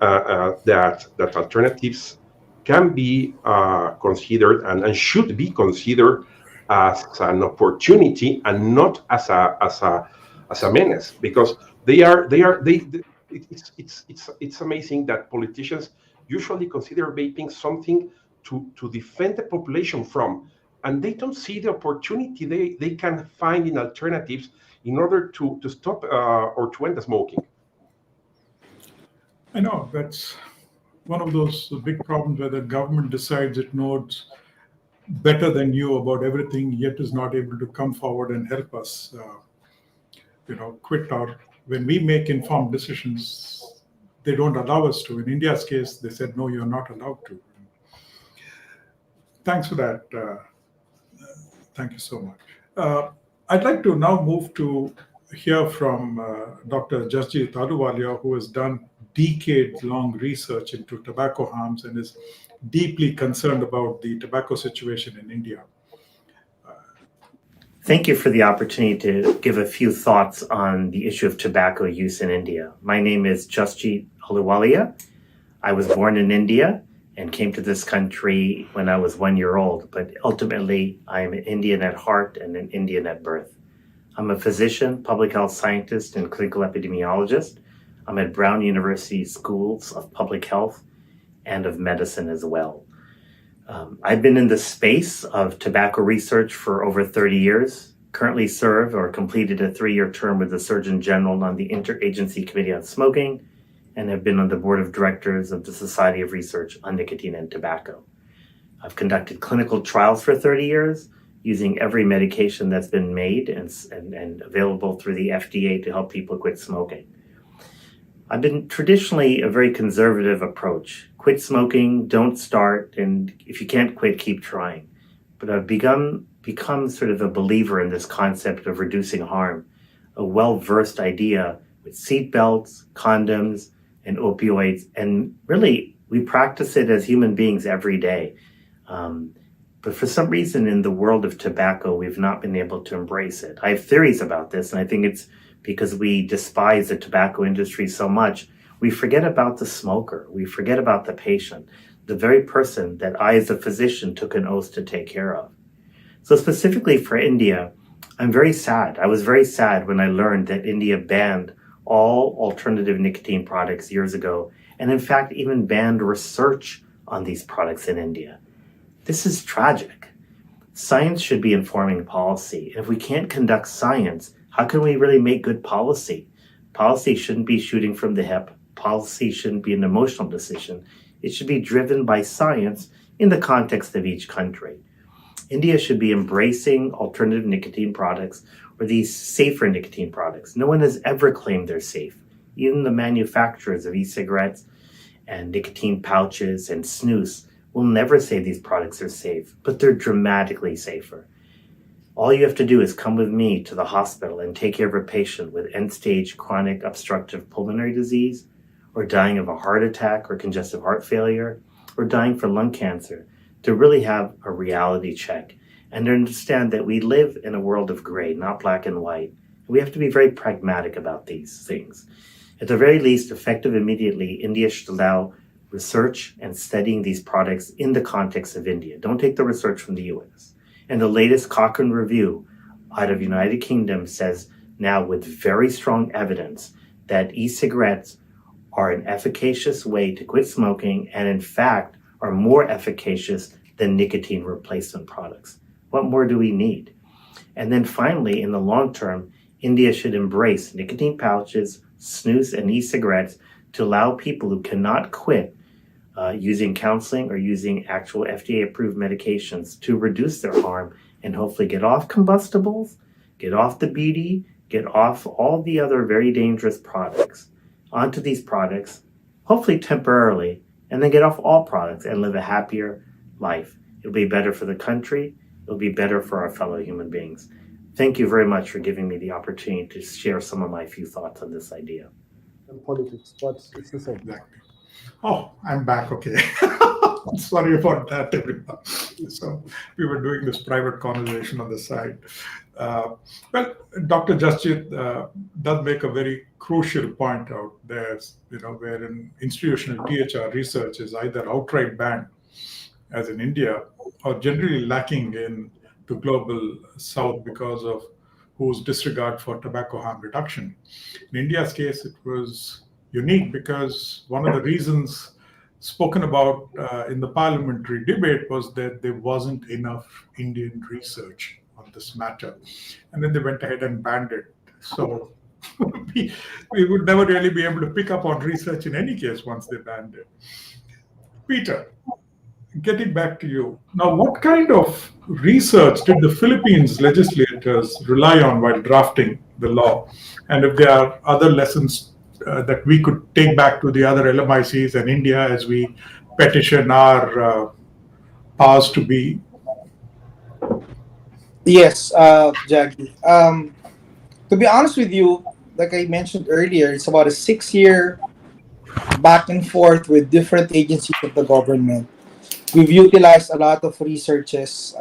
that alternatives can be considered and should be considered as an opportunity and not as a menace, because it's amazing that politicians usually consider vaping something to defend the population from, and they don't see the opportunity they can find in alternatives in order to stop or to end the smoking. I know that's one of those big problems where the government decides it knows better than you about everything, yet is not able to come forward and help us, quit. Or when we make informed decisions, they don't allow us to. In India's case, they said, no, you're not allowed to. Thanks for that. Thank you so much. I'd like to now move to hear from Dr. Jasjit Alhuwalia, who has done decades-long research into tobacco harms and is deeply concerned about the tobacco situation in India. Thank you for the opportunity to give a few thoughts on the issue of tobacco use in India. My name is Jasjit Alhuwalia. I was born in India and came to this country when I was 1 year old, but ultimately I am an Indian at heart and an Indian at birth. I'm a physician, public health scientist, and clinical epidemiologist. I'm at Brown University Schools of Public Health and of Medicine as well. I've been in the space of tobacco research for over 30 years, currently serve or completed a 3-year term with the Surgeon General on the Interagency Committee on Smoking, and have been on the board of directors of the Society of Research on Nicotine and Tobacco. I've conducted clinical trials for 30 years, using every medication that's been made and available through the FDA to help people quit smoking. I've been traditionally a very conservative approach. Quit smoking, don't start, and if you can't quit, keep trying. But I've become sort of a believer in this concept of reducing harm, a well-versed idea with seatbelts, condoms, and opioids, and really, we practice it as human beings every day. But for some reason in the world of tobacco, we've not been able to embrace it. I have theories about this, and I think it's because we despise the tobacco industry so much, we forget about the smoker, we forget about the patient, the very person that I as a physician took an oath to take care of. So specifically for India, I'm very sad. I was very sad when I learned that India banned all alternative nicotine products years ago, and in fact even banned research on these products in India. This is tragic. Science should be informing policy. If we can't conduct science, how can we really make good policy? Policy shouldn't be shooting from the hip. Policy shouldn't be an emotional decision. It should be driven by science in the context of each country. India should be embracing alternative nicotine products or these safer nicotine products. No one has ever claimed they're safe. Even the manufacturers of e-cigarettes and nicotine pouches and snus will never say these products are safe, but they're dramatically safer. All you have to do is come with me to the hospital and take care of a patient with end-stage chronic obstructive pulmonary disease, or dying of a heart attack or congestive heart failure, or dying from lung cancer, to really have a reality check and to understand that we live in a world of gray, not black and white. We have to be very pragmatic about these things. At the very least, effective immediately, India should allow research and studying these products in the context of India. Don't take the research from the US. And the latest Cochrane review out of United Kingdom says now with very strong evidence that e-cigarettes are an efficacious way to quit smoking and in fact are more efficacious than nicotine replacement products. What more do we need? And then finally, in the long term, India should embrace nicotine pouches, snus, and e-cigarettes to allow people who cannot quit using counseling or using actual FDA-approved medications to reduce their harm and hopefully get off combustibles, get off the bidi, get off all the other very dangerous products, onto these products, hopefully temporarily, and then get off all products and live a happier life. It'll be better for the country. It'll be better for our fellow human beings. Thank you very much for giving me the opportunity to share some of my few thoughts on this idea. And politics, but it's the same. Exactly. Oh, I'm back. Okay. Sorry about that, everyone. So we were doing this private conversation on the side. Well, Dr. Jasjit does make a very crucial point out there, where in institutional THR research is either outright banned as in India, are generally lacking in the global south because of whose disregard for tobacco harm reduction. In India's case, it was unique because one of the reasons spoken about in the parliamentary debate was that there wasn't enough Indian research on this matter. And then they went ahead and banned it. So we would never really be able to pick up on research in any case once they banned it. Peter, getting back to you. Now, what kind of research did the Philippines legislators rely on while drafting the law? And if there are other lessons that we could take back to the other LMICs and India as we petition our powers to be? Yes, Jackie. To be honest with you, like I mentioned earlier, it's about a 6-year back and forth with different agencies of the government. We've utilized a lot of researches.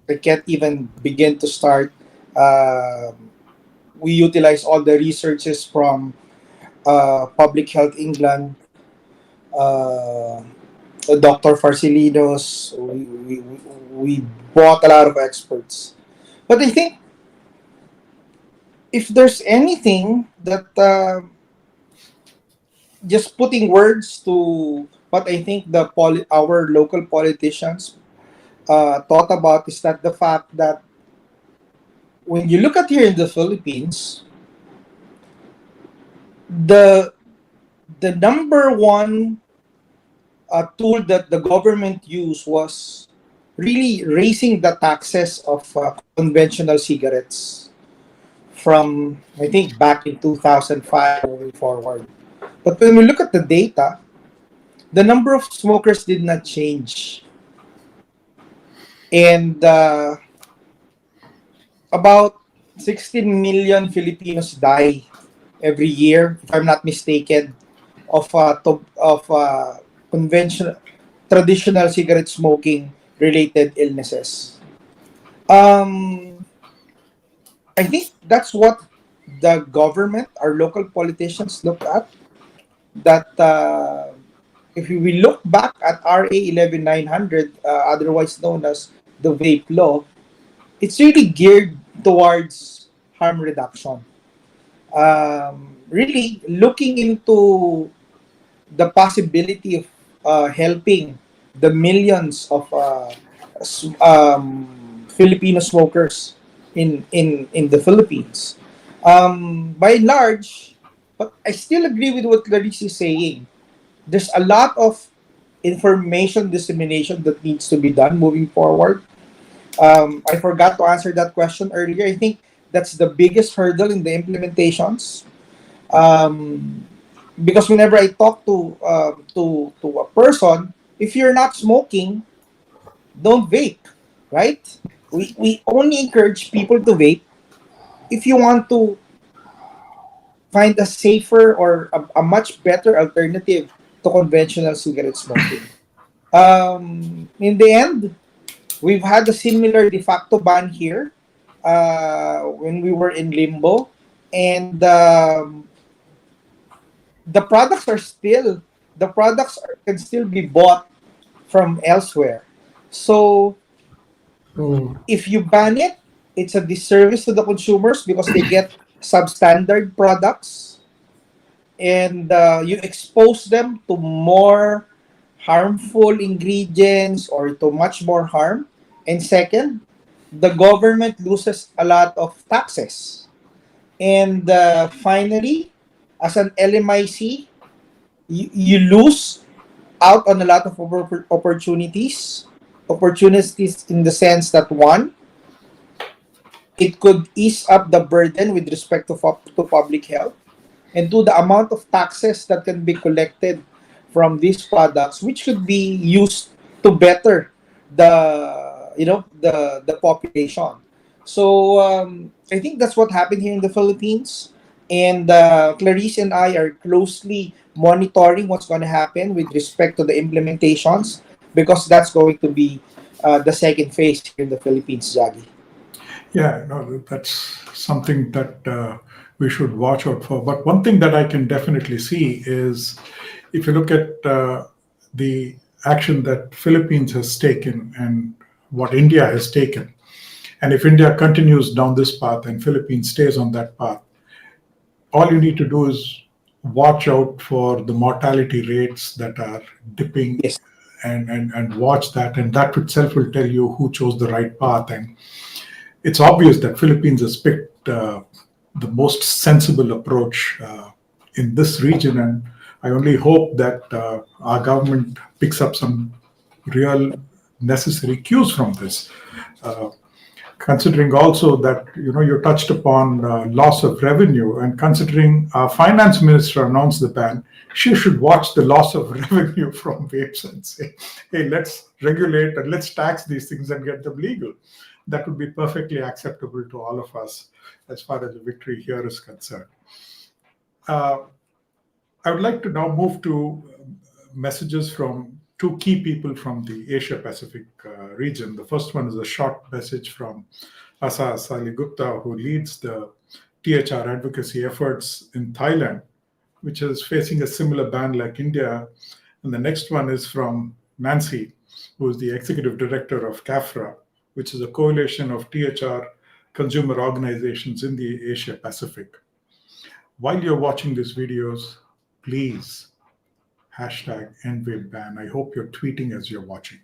I can't even begin to start. We utilize all the researches from Public Health England, Dr. Farcilinos. We bought a lot of experts. But I think if there's anything that just putting words to what I think our local politicians thought about is that the fact that when you look at here in the Philippines, the number one tool that the government used was really raising the taxes of conventional cigarettes from, I think, back in 2005 moving forward. But when we look at the data, the number of smokers did not change. And about 16 million Filipinos die every year, if I'm not mistaken, of conventional, traditional cigarette smoking related illnesses. I think that's what the government, our local politicians looked at. That if we look back at RA 11900, otherwise known as the Vape law, it's really geared towards harm reduction. Really looking into the possibility of helping the millions of Filipino smokers in the Philippines. By and large, but I still agree with what Clarisse is saying. There's a lot of information dissemination that needs to be done moving forward. I forgot to answer that question earlier. I think that's the biggest hurdle in the implementations. Because whenever I talk to a person, if you're not smoking, don't vape, right? We only encourage people to vape if you want to find a safer or a much better alternative to conventional cigarette smoking. In the end, we've had a similar de facto ban here when we were in limbo, and the products can still be bought from elsewhere. So if you ban it, it's a disservice to the consumers because they get substandard products, and you expose them to more harmful ingredients or to much more harm. And second, the government loses a lot of taxes. And finally, as an LMIC, you lose out on a lot of opportunities in the sense that, one, it could ease up the burden with respect to public health, and two, the amount of taxes that can be collected from these products, which could be used to better the population. So I think that's what happened here in the Philippines, and Clarisse and I are closely monitoring what's going to happen with respect to the implementations, because that's going to be the second phase here in the Philippines, Jaggi. Yeah, no, that's something that we should watch out for. But one thing that I can definitely see is, if you look at the action that Philippines has taken and what India has taken. And if India continues down this path and Philippines stays on that path, all you need to do is watch out for the mortality rates that are dipping. Yes. And watch that, and that itself will tell you who chose the right path. And it's obvious that Philippines has picked the most sensible approach in this region, and I only hope that our government picks up some real necessary cues from this. Considering also that you touched upon loss of revenue, and considering our finance minister announced the ban, she should watch the loss of revenue from vapes and say, hey, let's regulate and let's tax these things and get them legal. That would be perfectly acceptable to all of us as far as the victory here is concerned. I would like to now move to messages from two key people from the Asia Pacific region. The first one is a short message from Asa Saligupta, who leads the THR advocacy efforts in Thailand, which is facing a similar ban like India. And the next one is from Nancy, who is the executive director of CAFRA, which is a coalition of THR consumer organizations in the Asia Pacific. While you're watching these videos, please #EndVapeBan. I hope you're tweeting as you're watching.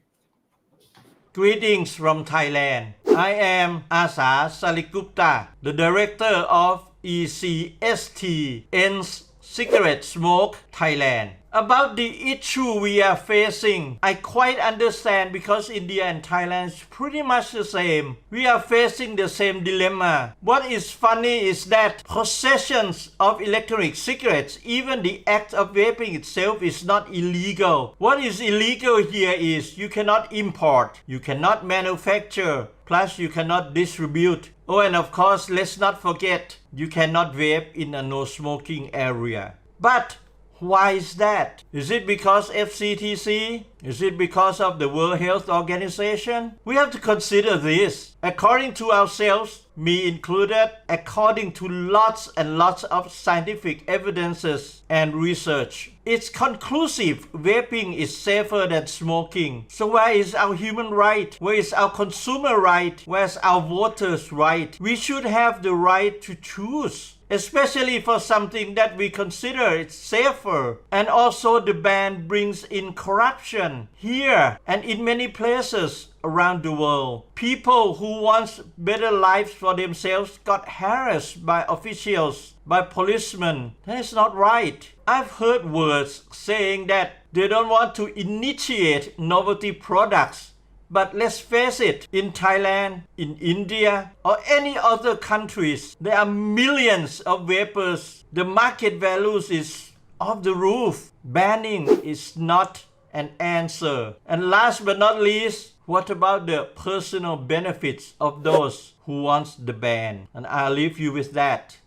Greetings from Thailand. I am Asa Saligupta, the director of ECST Ends Cigarette Smoke Thailand. About the issue we are facing, I quite understand because India and Thailand is pretty much the same. We are facing the same dilemma. What is funny is that possessions of electronic cigarettes, even the act of vaping itself, is not illegal. What is illegal here is you cannot import, you cannot manufacture, plus you cannot distribute. Oh, and of course, let's not forget, you cannot vape in a no smoking area. But why is that? Is it because FCTC? Is it because of the World Health Organization? We have to consider this. According to ourselves, me included, according to lots and lots of scientific evidences and research, it's conclusive vaping is safer than smoking. So where is our human right? Where is our consumer right? Where's our voters' right? We should have the right to choose, especially for something that we consider it's safer. And also the ban brings in corruption here and in many places around the world. People who want better lives for themselves got harassed by officials, by policemen. That is not right. I've heard words saying that they don't want to initiate novelty products. But let's face it, in Thailand, in India, or any other countries, there are millions of vapers. The market values is off the roof. Banning is not an answer. And last but not least, what about the personal benefits of those who wants the ban? And I'll leave you with that.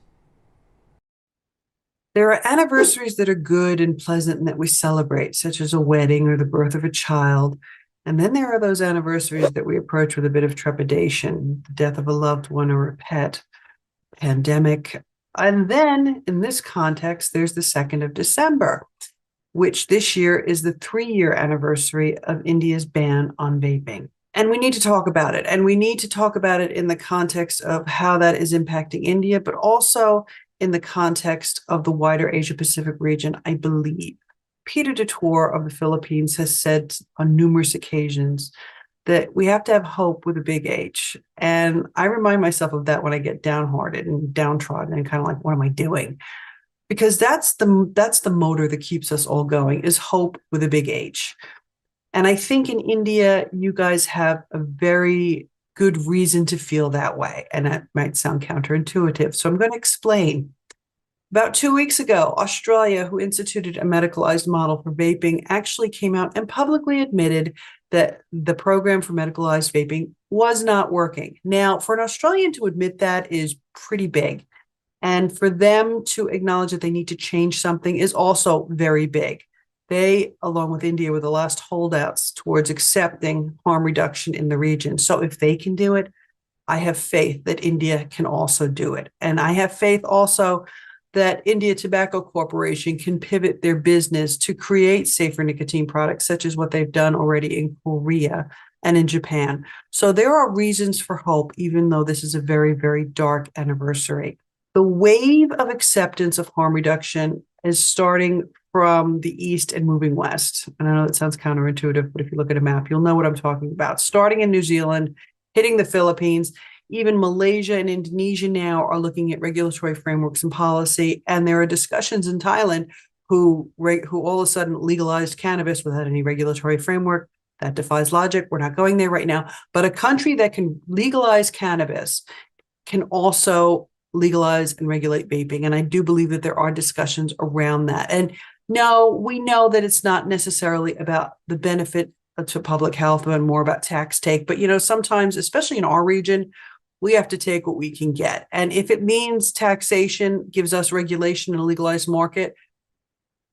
There are anniversaries that are good and pleasant and that we celebrate, such as a wedding or the birth of a child. And then there are those anniversaries that we approach with a bit of trepidation, the death of a loved one or a pet, pandemic. And then in this context, there's the 2nd of December, which this year is the 3-year anniversary of India's ban on vaping. And we need to talk about it. And we need to talk about it in the context of how that is impacting India, but also in the context of the wider Asia-Pacific region, I believe. Peter Dator of the Philippines has said on numerous occasions that we have to have hope with a big H. And I remind myself of that when I get downhearted and downtrodden and kind of like, what am I doing? Because that's the motor that keeps us all going, is hope with a big H. And I think in India, you guys have a very good reason to feel that way. And that might sound counterintuitive. So I'm going to explain. About 2 weeks ago, Australia, who instituted a medicalized model for vaping, actually came out and publicly admitted that the program for medicalized vaping was not working. Now, for an Australian to admit that is pretty big. And for them to acknowledge that they need to change something is also very big. They, along with India, were the last holdouts towards accepting harm reduction in the region. So if they can do it, I have faith that India can also do it. And I have faith also that India Tobacco Corporation can pivot their business to create safer nicotine products, such as what they've done already in Korea and in Japan. So there are reasons for hope, even though this is a very, very dark anniversary. The wave of acceptance of harm reduction is starting from the east and moving west. And I know that sounds counterintuitive, but if you look at a map, you'll know what I'm talking about. Starting in New Zealand, hitting the Philippines, even Malaysia and Indonesia now are looking at regulatory frameworks and policy. And there are discussions in Thailand who all of a sudden legalized cannabis without any regulatory framework. That defies logic. We're not going there right now. But a country that can legalize cannabis can also legalize and regulate vaping. And I do believe that there are discussions around that. And no, we know that it's not necessarily about the benefit to public health, but more about tax take. But, sometimes, especially in our region, we have to take what we can get. And if it means taxation gives us regulation in a legalized market,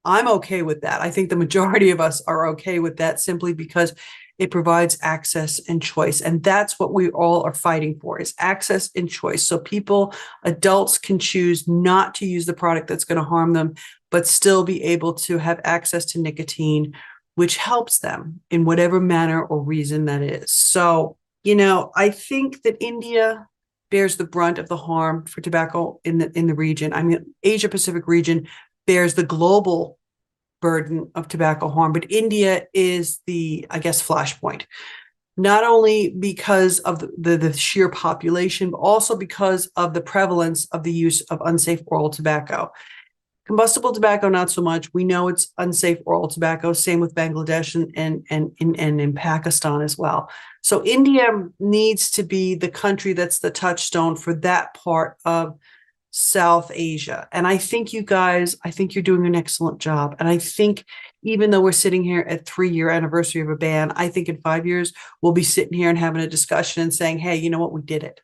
I'm okay with that. I think the majority of us are okay with that simply because it provides access and choice. And that's what we all are fighting for, is access and choice. So adults can choose not to use the product that's going to harm them, but still be able to have access to nicotine, which helps them in whatever manner or reason that is. So, I think that India bears the brunt of the harm for tobacco in the region. I mean, Asia Pacific region bears the global burden of tobacco harm, but India is the, flashpoint, not only because of the sheer population, but also because of the prevalence of the use of unsafe oral tobacco. Combustible tobacco, not so much. We know it's unsafe oral tobacco, same with Bangladesh and in Pakistan as well. So India needs to be the country that's the touchstone for that part of South Asia. And I think you're doing an excellent job. And I think even though we're sitting here at 3-year anniversary of a ban, I think in 5 years, we'll be sitting here and having a discussion and saying, hey, you know what, we did it.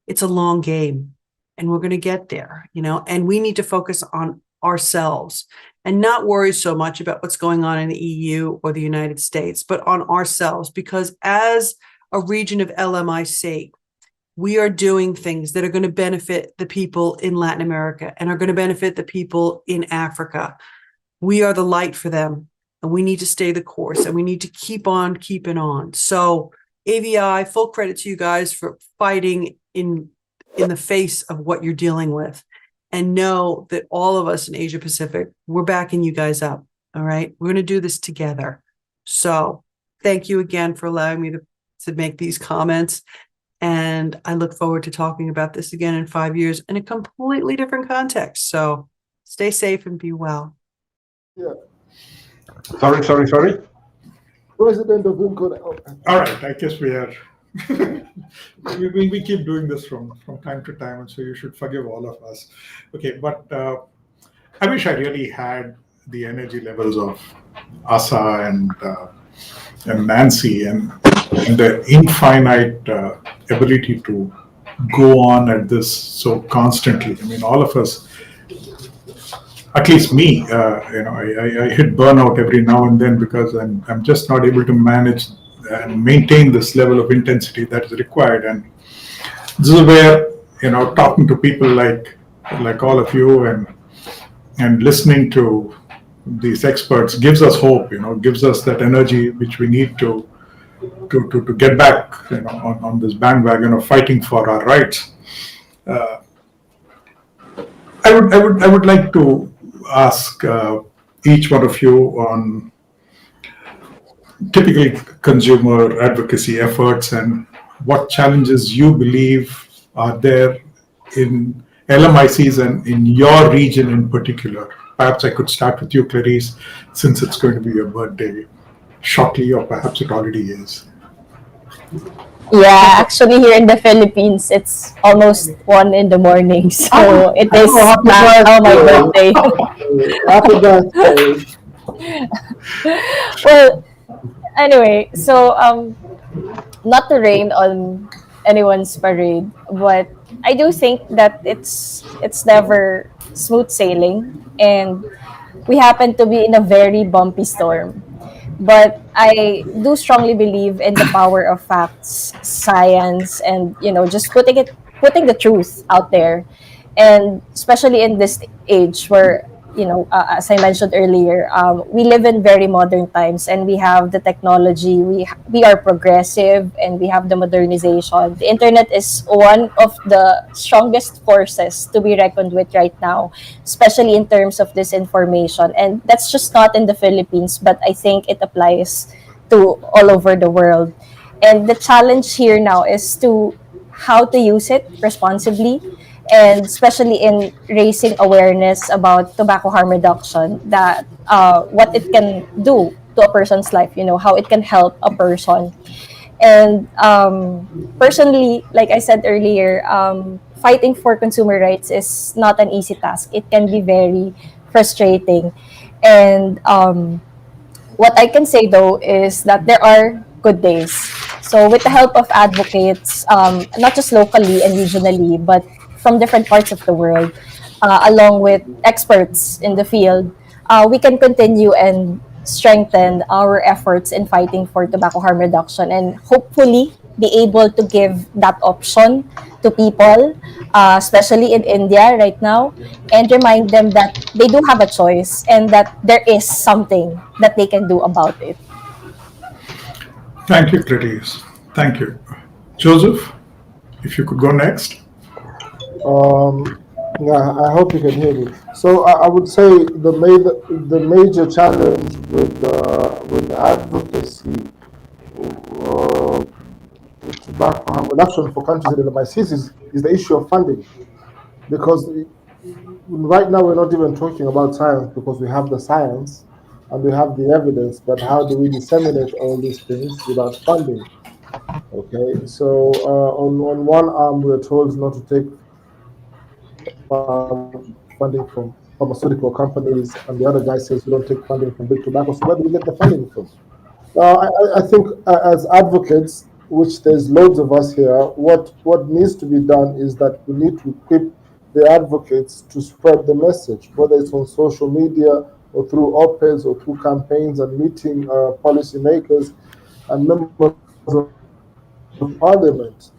It's a long game and we're going to get there, and we need to focus on ourselves and not worry so much about what's going on in the EU or the United States, but on ourselves, because as a region of LMIC, we are doing things that are going to benefit the people in Latin America and are going to benefit the people in Africa. We are the light for them, and we need to stay the course, and we need to keep on keeping on. So AVI, full credit to you guys for fighting in the face of what you're dealing with. And know that all of us in Asia Pacific, we're backing you guys up. All right. We're going to do this together. So thank you again for allowing me to make these comments. And I look forward to talking about this again in 5 years in a completely different context. So stay safe and be well. Yeah. Sorry. President of Unco. All right, I guess we are. we keep doing this from time to time, and so you should forgive all of us. Okay, but I wish I really had the energy levels of Asa and Nancy and the infinite ability to go on at this so constantly. I mean, all of us, at least me, I hit burnout every now and then because I'm just not able to manage and maintain this level of intensity that is required. And this is where, talking to people like all of you and listening to these experts gives us hope, gives us that energy which we need to get back, on this bandwagon of fighting for our rights. I would like to ask each one of you on typically consumer advocacy efforts and what challenges you believe are there in LMICs and in your region in particular. Perhaps I could start with you, Clarisse, since it's going to be your birthday shortly, or perhaps it already is. Yeah, actually here in the Philippines, it's almost 1 a.m. So it is now my birthday. Happy birthday. Well, anyway, so not to rain on anyone's parade, but I do think that it's never smooth sailing, and we happen to be in a very bumpy storm. But I do strongly believe in the power of facts, science, and just putting the truth out there. And especially in this age where, as I mentioned earlier, we live in very modern times, and we have the technology, we are progressive, and we have the modernization. The internet is one of the strongest forces to be reckoned with right now, especially in terms of disinformation. And that's just not in the Philippines, but I think it applies to all over the world. And the challenge here now is to how to use it responsibly, and especially in raising awareness about tobacco harm reduction, that what it can do to a person's life, how it can help a person. And personally, like I said earlier, fighting for consumer rights is not an easy task. It can be very frustrating. And what I can say though is that there are good days. So with the help of advocates, not just locally and regionally, but from different parts of the world, along with experts in the field, we can continue and strengthen our efforts in fighting for tobacco harm reduction, and hopefully be able to give that option to people, especially in India right now, and remind them that they do have a choice and that there is something that they can do about it. Thank you, Clarisse. Thank you. Joseph, if you could go next. Yeah, I hope you can hear me. So I would say the major challenge with advocacy tobacco harm reduction for countries in the LMICs is the issue of funding, because right now we're not even talking about science, because we have the science and we have the evidence, but how do we disseminate all these things without funding? Okay, so on one arm we're told not to take funding from pharmaceutical companies, and the other guy says we don't take funding from big tobacco. So where do we get the funding from? I think as advocates, which there's loads of us here, what needs to be done is that we need to equip the advocates to spread the message, whether it's on social media or through op-eds or through campaigns and meeting policymakers and members of parliament.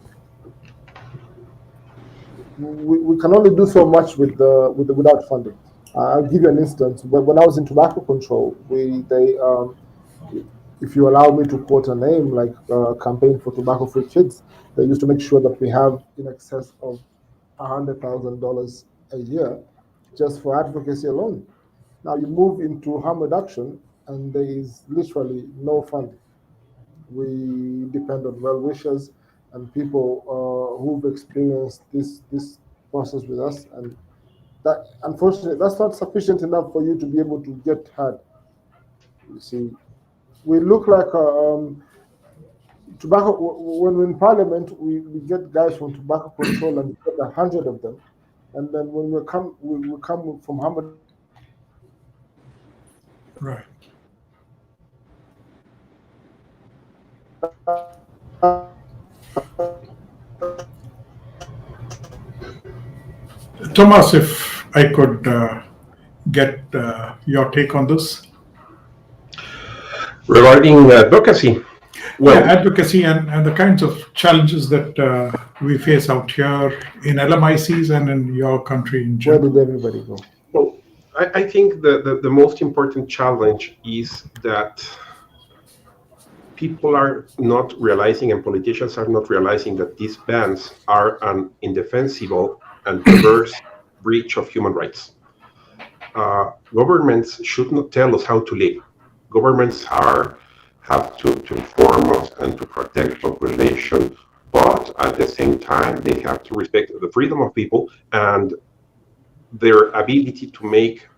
We can only do so much without funding. I'll give you an instance. When I was in tobacco control, if you allow me to quote a name, like Campaign for Tobacco-Free Kids, they used to make sure that we have in excess of $100,000 a year just for advocacy alone. Now you move into harm reduction, and there is literally no funding. We depend on well-wishers and people who've experienced this process with us, and that, unfortunately, that's not sufficient enough for you to be able to get heard. You see, we look like tobacco. When we're in parliament, we get guys from tobacco control, and we get 100 of them, and then when we come from Hamad. Right. Tomas, if I could get your take on this. Regarding advocacy, well, advocacy and the kinds of challenges that we face out here in LMICs and in your country in general. Where did everybody go? Well, I think the most important challenge is that people are not realizing, and politicians are not realizing, that these bans are an indefensible and perverse breach of human rights. Governments should not tell us how to live. Governments have to inform us and to protect population, but at the same time they have to respect the freedom of people and their ability to make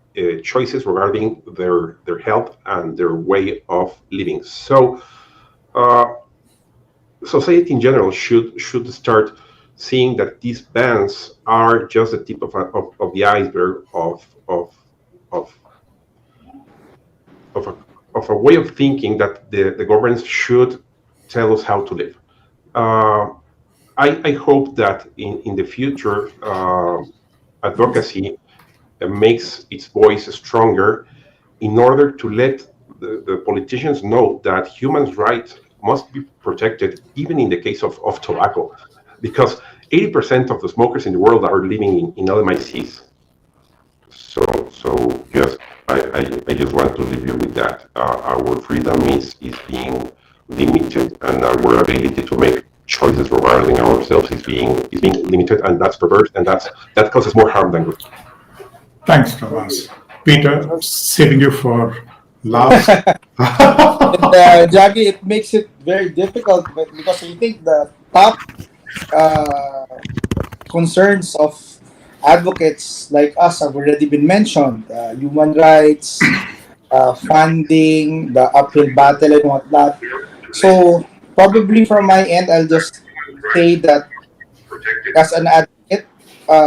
choices regarding their health and their way of living. So society in general should start seeing that these bans are just the tip of the iceberg of a way of thinking that the governments should tell us how to live. I hope that in the future advocacy makes its voice stronger in order to let the politicians know that human rights must be protected, even in the case of tobacco, because 80% of the smokers in the world are living in LMICs. So yes, I just want to leave you with that. Our freedom is being limited, and our ability to make choices regarding ourselves is being limited, and that's perverse, and that causes more harm than good. Thanks, Tomas. Peter, saving you for last. Jackie, it makes it very difficult because I think the top concerns of advocates like us have already been mentioned: human rights, funding, the uphill battle, and whatnot. So probably from my end, I'll just say that as an advocate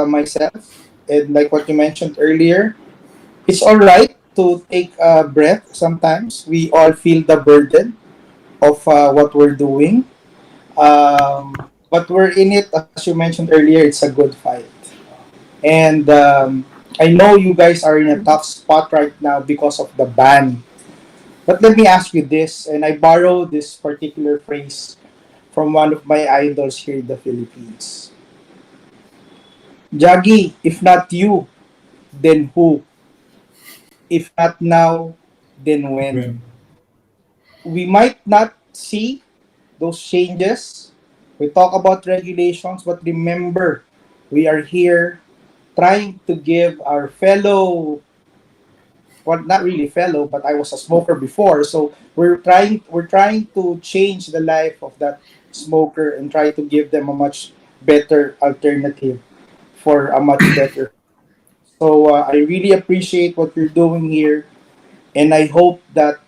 myself, and like what you mentioned earlier, it's all right to take a breath sometimes. We all feel the burden of what we're doing. But we're in it, as you mentioned earlier, it's a good fight. And I know you guys are in a tough spot right now because of the ban. But let me ask you this, and I borrow this particular phrase from one of my idols here in the Philippines. Jaggy, if not you, then who? If not now, then when? We might not see those changes. We talk about regulations, but remember, we are here trying to give our fellow, well, not really fellow, but I was a smoker before, so we're trying to change the life of that smoker and try to give them a much better alternative for a much better. So I really appreciate what you're doing here, and I hope that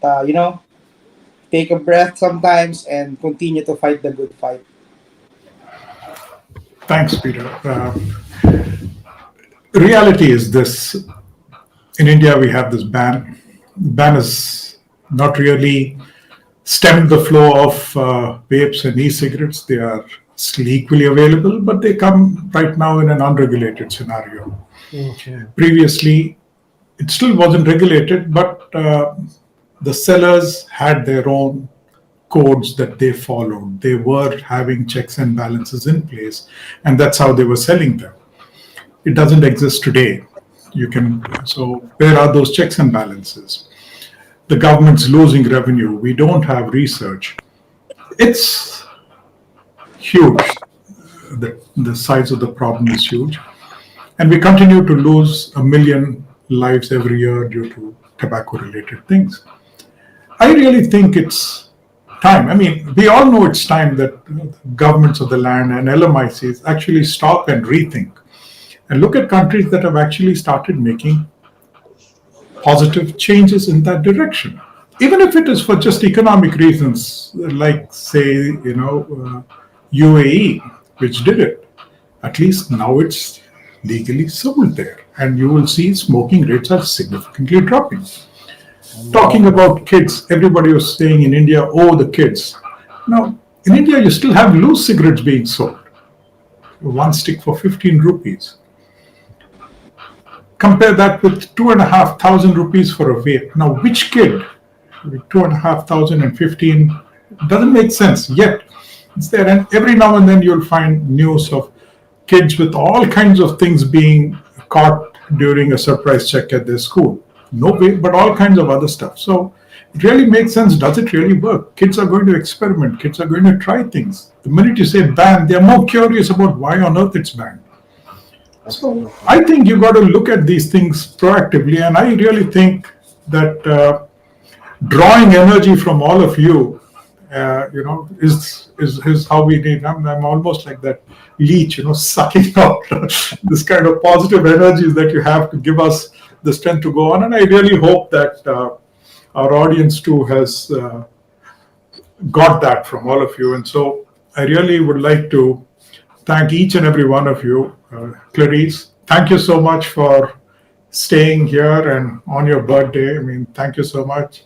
take a breath sometimes and continue to fight the good fight. Thanks, Peter. Reality is this. In India, we have this ban. The ban has not really stemmed the flow of vapes and e-cigarettes. They are still equally available, but they come right now in an unregulated scenario. Okay. Previously, it still wasn't regulated, but the sellers had their own codes that they followed. They were having checks and balances in place, and that's how they were selling them. It doesn't exist today. So where are those checks and balances? The government's losing revenue. We don't have research. It's huge. The size of the problem is huge. And we continue to lose 1 million lives every year due to tobacco-related things. I really think it's time. I mean, we all know it's time that governments of the land and LMICs actually stop and rethink. And look at countries that have actually started making positive changes in that direction. Even if it is for just economic reasons, like, say, UAE, which did it. At least now it's legally sold there. And you will see smoking rates are significantly dropping. Talking about kids, everybody was saying in India, oh, the kids. Now, in India, you still have loose cigarettes being sold. One stick for 15 rupees. Compare that with 2,500 rupees for a vape. Now, which kid with 2,500 and 15 doesn't make sense yet. It's there, and every now and then you'll find news of kids with all kinds of things being caught during a surprise check at their school. No vape, but all kinds of other stuff. So it really makes sense. Does it really work? Kids are going to experiment. Kids are going to try things. The minute you say ban, they're more curious about why on earth it's banned. So I think you got to look at these things proactively, and I really think that drawing energy from all of you, is how we need. I'm almost like that leech, sucking out this kind of positive energies that you have to give us the strength to go on. And I really hope that our audience too has got that from all of you. And so I really would like to thank each and every one of you. Clarisse, thank you so much for staying here and on your birthday. I mean, thank you so much.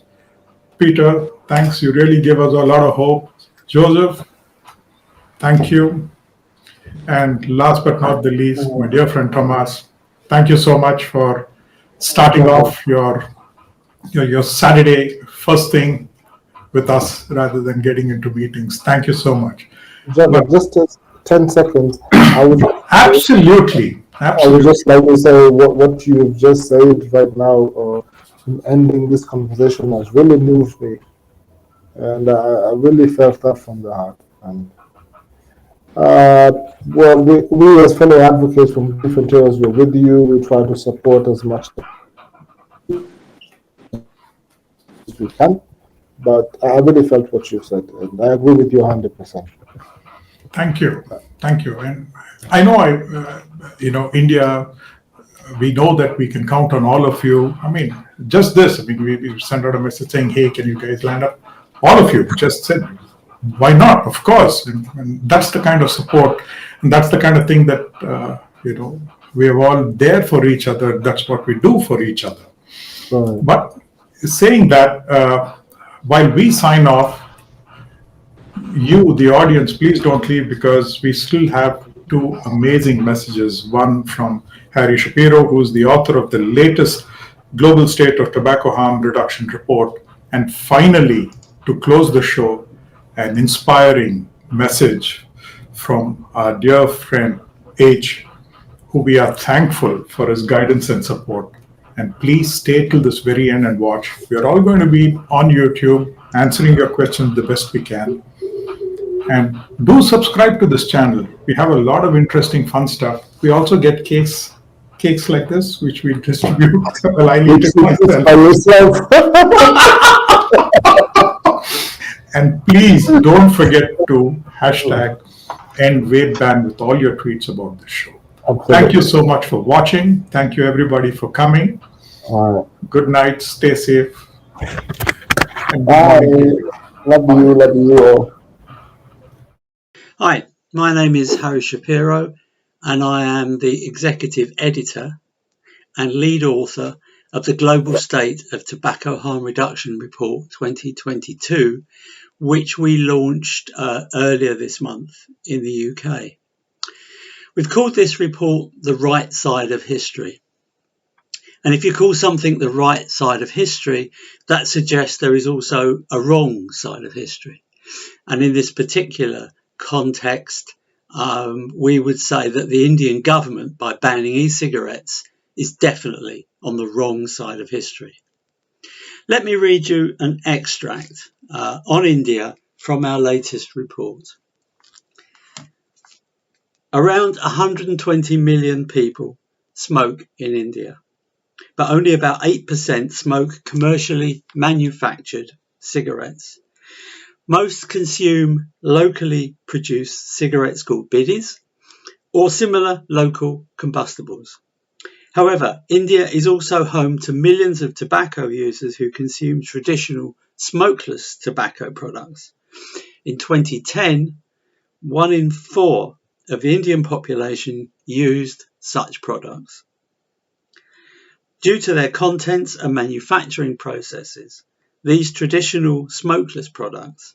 Peter, thanks. You really gave us a lot of hope. Joseph, thank you. And last but not the least, my dear friend Tomas, thank you so much for starting off your Saturday first thing with us rather than getting into meetings. Thank you so much. Just 10 seconds, I would Absolutely. I would just like to say what you've just said right now, ending this conversation, has really moved me. And I really felt that from the heart. And well, we as fellow advocates from different areas, we're with you. We try to support as much as we can. But I really felt what you said, and I agree with you 100%. Thank you. Thank you. And I know India, we know that we can count on all of you. I mean, just this, we sent out a message saying, hey, can you guys land up? All of you just said, why not? Of course. And that's the kind of support, and that's the kind of thing that, we're all there for each other. That's what we do for each other. Right. But saying that, while we sign off, you, the audience, please don't leave, because we still have two amazing messages. One from Harry Shapiro, who's the author of the latest Global State of Tobacco Harm Reduction Report. And finally, to close the show, an inspiring message from our dear friend H, who we are thankful for his guidance and support. And please stay till this very end and watch. We are all going to be on YouTube answering your questions the best we can. And do subscribe to this channel. We have a lot of interesting, fun stuff. We also get cakes like this, which we distribute. Well, I eat it myself. And please don't forget to hashtag #EndVapeBan with all your tweets about this show. Absolutely. Thank you so much for watching. Thank you, everybody, for coming. Good night. Stay safe. Bye. Love you all. Hi, my name is Harry Shapiro, and I am the executive editor and lead author of the Global State of Tobacco Harm Reduction Report 2022, which we launched earlier this month in the UK. We've called this report The Right Side of History. And if you call something the right side of history, that suggests there is also a wrong side of history. And in this particular context, we would say that the Indian government, by banning e-cigarettes, is definitely on the wrong side of history. Let me read you an extract on India from our latest report. Around 120 million people smoke in India, but only about 8% smoke commercially manufactured cigarettes. Most consume locally produced cigarettes called biddies or similar local combustibles. However, India is also home to millions of tobacco users who consume traditional smokeless tobacco products. In 2010, 1 in 4 of the Indian population used such products. Due to their contents and manufacturing processes, these traditional smokeless products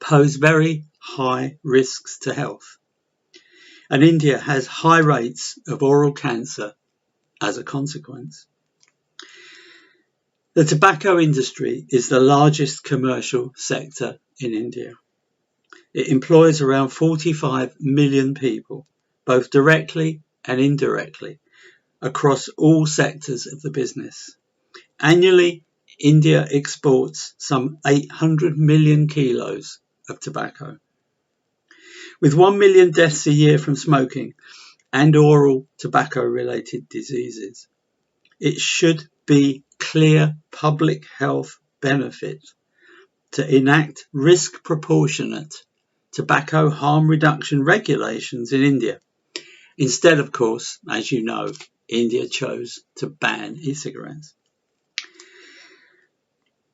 pose very high risks to health. And India has high rates of oral cancer as a consequence. The tobacco industry is the largest commercial sector in India. It employs around 45 million people, both directly and indirectly, across all sectors of the business. Annually, India exports some 800 million kilos of tobacco. With 1 million deaths a year from smoking and oral tobacco-related diseases, it should be clear public health benefit to enact risk-proportionate tobacco harm reduction regulations in India. Instead, of course, as you know, India chose to ban e-cigarettes.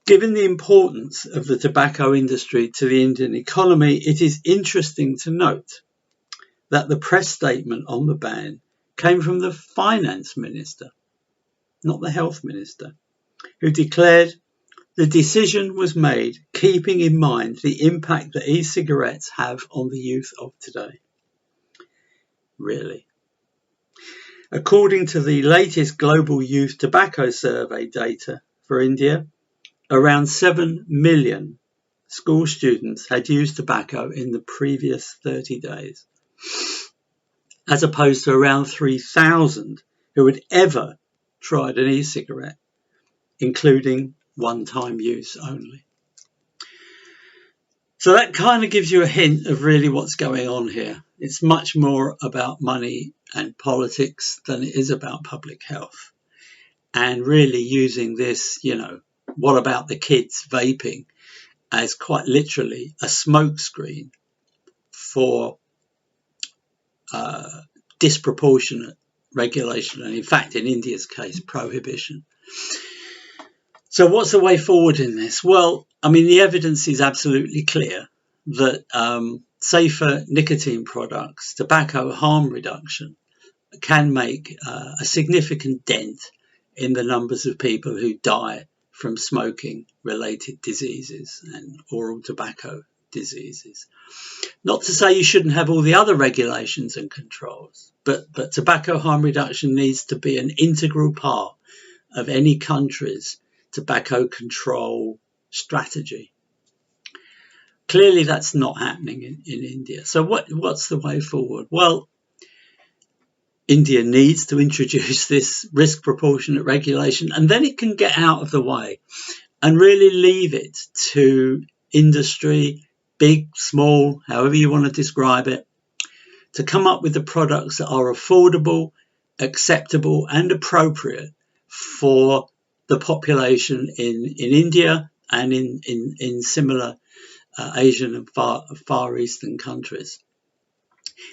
Given the importance of the tobacco industry to the Indian economy, it is interesting to note that the press statement on the ban came from the finance minister, not the health minister, who declared the decision was made keeping in mind the impact that e-cigarettes have on the youth of today. Really? According to the latest Global Youth Tobacco Survey data for India, around 7 million school students had used tobacco in the previous 30 days, as opposed to around 3,000 who had ever tried an e-cigarette, including one-time use only. So that kind of gives you a hint of really what's going on here. It's much more about money and politics than it is about public health. And really using this, what about the kids vaping, as quite literally a smokescreen for disproportionate regulation, and in fact, in India's case, prohibition. So what's the way forward in this? Well, I mean, the evidence is absolutely clear that safer nicotine products, tobacco harm reduction, can make a significant dent in the numbers of people who die from smoking-related diseases and oral tobacco diseases. Not to say you shouldn't have all the other regulations and controls, but tobacco harm reduction needs to be an integral part of any country's tobacco control strategy. Clearly, that's not happening in India. So what's the way forward? Well, India needs to introduce this risk proportionate regulation, and then it can get out of the way and really leave it to industry, big, small, however you want to describe it, to come up with the products that are affordable, acceptable and appropriate for the population in India and in similar Asian and Far Eastern countries.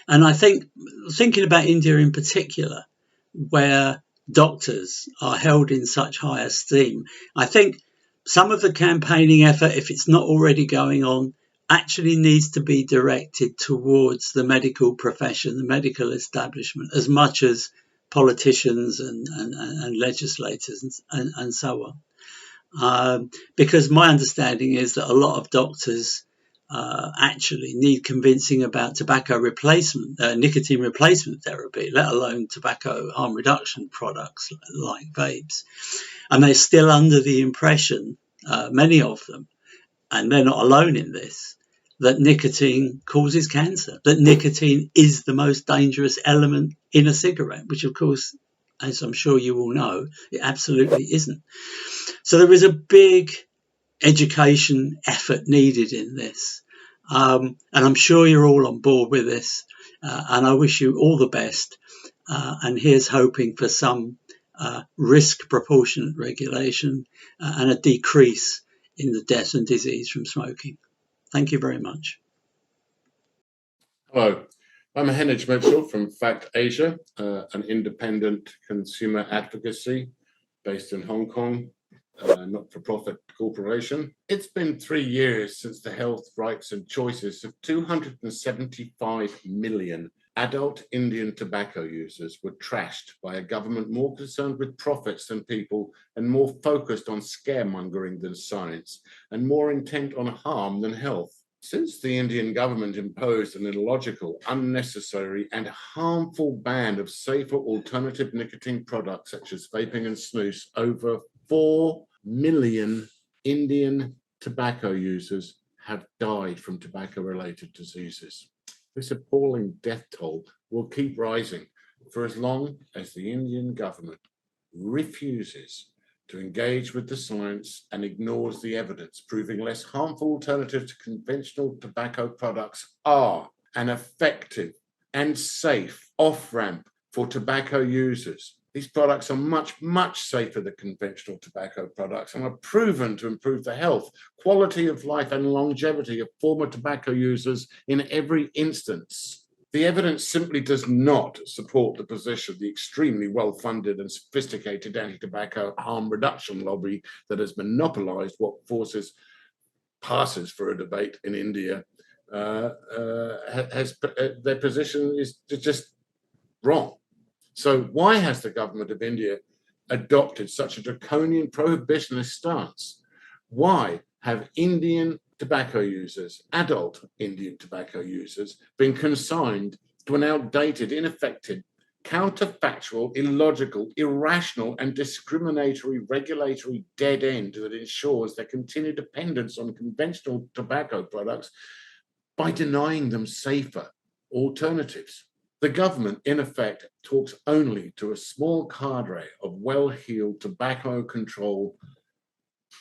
And I think, thinking about India in particular, where doctors are held in such high esteem, I think some of the campaigning effort, if it's not already going on, actually needs to be directed towards the medical profession, the medical establishment, as much as politicians and legislators and so on. Because my understanding is that a lot of doctors actually need convincing about tobacco replacement, nicotine replacement therapy, let alone tobacco harm reduction products like vapes. And they're still under the impression, many of them, and they're not alone in this, that nicotine causes cancer, that nicotine is the most dangerous element in a cigarette, which of course, as I'm sure you all know, it absolutely isn't. So there is a big education effort needed in this. And I'm sure you're all on board with this. And I wish you all the best. And here's hoping for some risk proportionate regulation and a decrease in the death and disease from smoking. Thank you very much. Hello, I'm Heneage Michell from Fact Asia, an independent consumer advocacy based in Hong Kong, not-for-profit corporation. It's been 3 years since the health rights and choices of 275 million adult Indian tobacco users were trashed by a government more concerned with profits than people and more focused on scaremongering than science and more intent on harm than health. Since the Indian government imposed an illogical, unnecessary and harmful ban of safer alternative nicotine products such as vaping and snus, over 4 million Indian tobacco users have died from tobacco-related diseases. This appalling death toll will keep rising for as long as the Indian government refuses to engage with the science and ignores the evidence, proving less harmful alternatives to conventional tobacco products are an effective and safe off-ramp for tobacco users. These products are much, much safer than conventional tobacco products and are proven to improve the health, quality of life and longevity of former tobacco users in every instance. The evidence simply does not support the position of the extremely well-funded and sophisticated anti-tobacco harm reduction lobby that has monopolized what passes for a debate in India. Their position is just wrong. So why has the government of India adopted such a draconian prohibitionist stance? Why have Indian tobacco users, adult Indian tobacco users, been consigned to an outdated, ineffective counterfactual, illogical, irrational, and discriminatory regulatory dead end that ensures their continued dependence on conventional tobacco products by denying them safer alternatives. The government, in effect, talks only to a small cadre of well-heeled tobacco control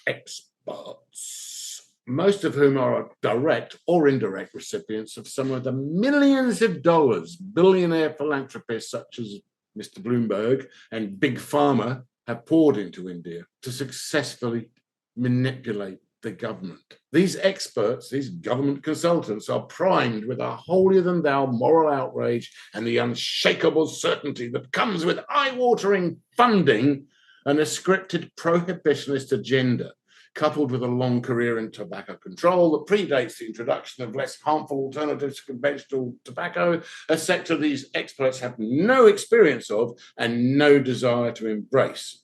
experts, most of whom are direct or indirect recipients of some of the millions of dollars billionaire philanthropists such as Mr. Bloomberg and Big Pharma have poured into India to successfully manipulate the government. These experts, these government consultants, are primed with a holier-than-thou moral outrage and the unshakable certainty that comes with eye-watering funding and a scripted prohibitionist agenda, coupled with a long career in tobacco control that predates the introduction of less harmful alternatives to conventional tobacco, a sector these experts have no experience of and no desire to embrace.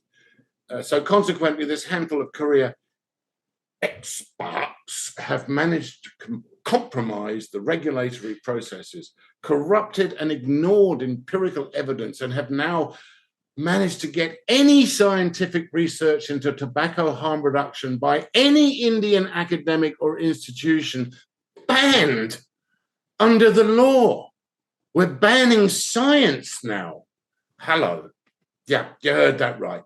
So consequently, this handful of career experts have managed to compromise the regulatory processes, corrupted and ignored empirical evidence, and have now managed to get any scientific research into tobacco harm reduction by any Indian academic or institution banned under the law. We're banning science now. Hello. Yeah, you heard that right.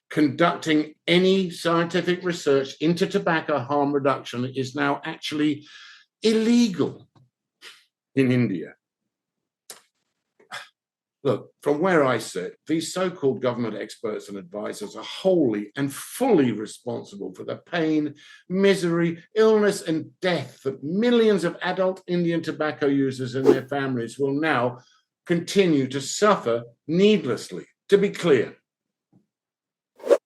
Conducting any scientific research into tobacco harm reduction is now actually illegal in India. Look, from where I sit, these so-called government experts and advisors are wholly and fully responsible for the pain, misery, illness, and death that millions of adult Indian tobacco users and their families will now continue to suffer needlessly. To be clear,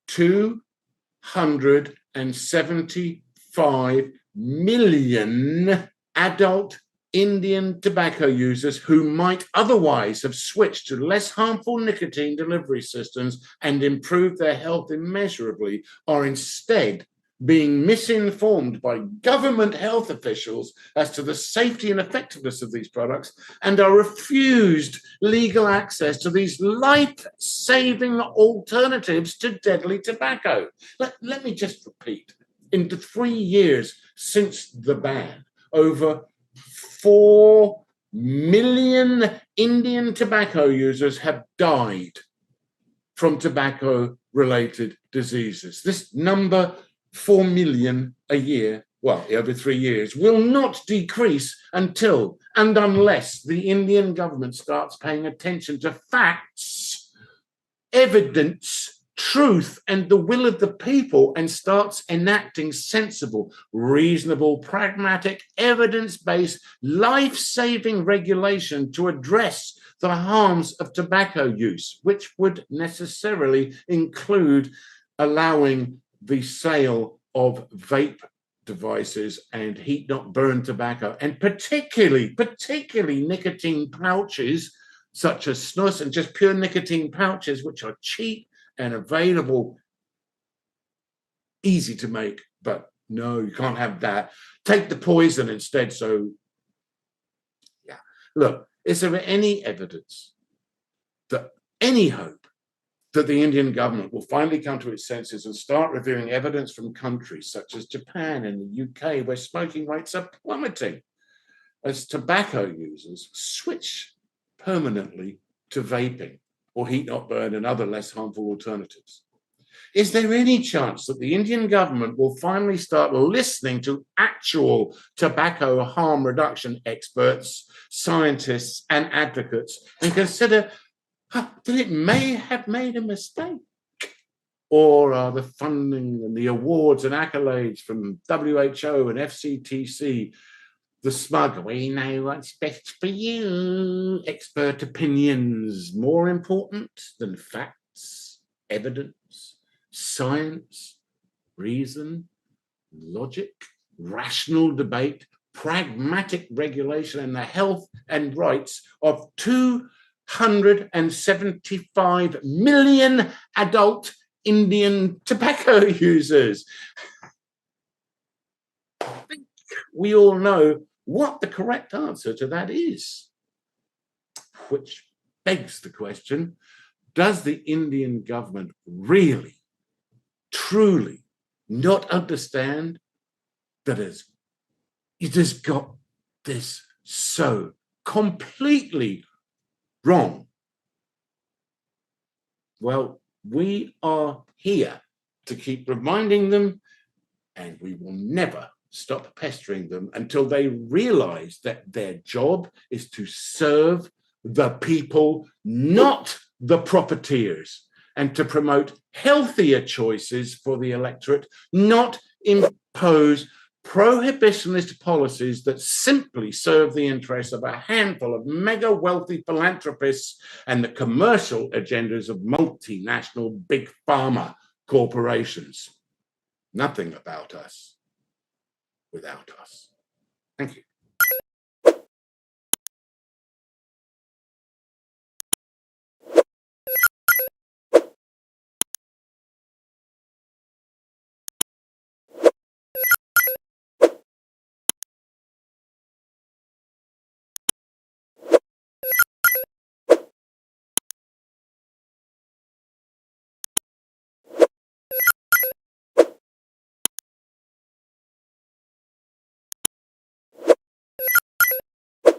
275 million adult Indian tobacco users who might otherwise have switched to less harmful nicotine delivery systems and improved their health immeasurably are instead being misinformed by government health officials as to the safety and effectiveness of these products and are refused legal access to these life-saving alternatives to deadly tobacco. Let me just repeat. In the 3 years since the ban, over 4 million Indian tobacco users have died from tobacco-related diseases. This number, 4 million a year, well, over 3 years, will not decrease until and unless the Indian government starts paying attention to facts, evidence, truth, and the will of the people and starts enacting sensible, reasonable, pragmatic, evidence-based, life-saving regulation to address the harms of tobacco use, which would necessarily include allowing the sale of vape devices and heat-not-burn tobacco, and particularly nicotine pouches, such as snus and just pure nicotine pouches, which are cheap and available, easy to make, but no, you can't have that. Take the poison instead. So, yeah. Look, is there any evidence that any hope that the Indian government will finally come to its senses and start reviewing evidence from countries such as Japan and the UK, where smoking rates are plummeting as tobacco users switch permanently to vaping or heat-not-burn and other less harmful alternatives? Is there any chance that the Indian government will finally start listening to actual tobacco harm reduction experts, scientists, and advocates and consider that it may have made a mistake? Or are the funding and the awards and accolades from WHO and FCTC, the smug, we know what's best for you, expert opinions, more important than facts, evidence, science, reason, logic, rational debate, pragmatic regulation, and the health and rights of 275 million adult Indian tobacco users? I think we all know what the correct answer to that is, which begs the question, does the Indian government really, truly not understand that it has got this so completely wrong? Well, we are here to keep reminding them, and we will never stop pestering them until they realize that their job is to serve the people, not the profiteers, and to promote healthier choices for the electorate, not impose prohibitionist policies that simply serve the interests of a handful of mega wealthy philanthropists and the commercial agendas of multinational big pharma corporations. Nothing about us without us. Thank you.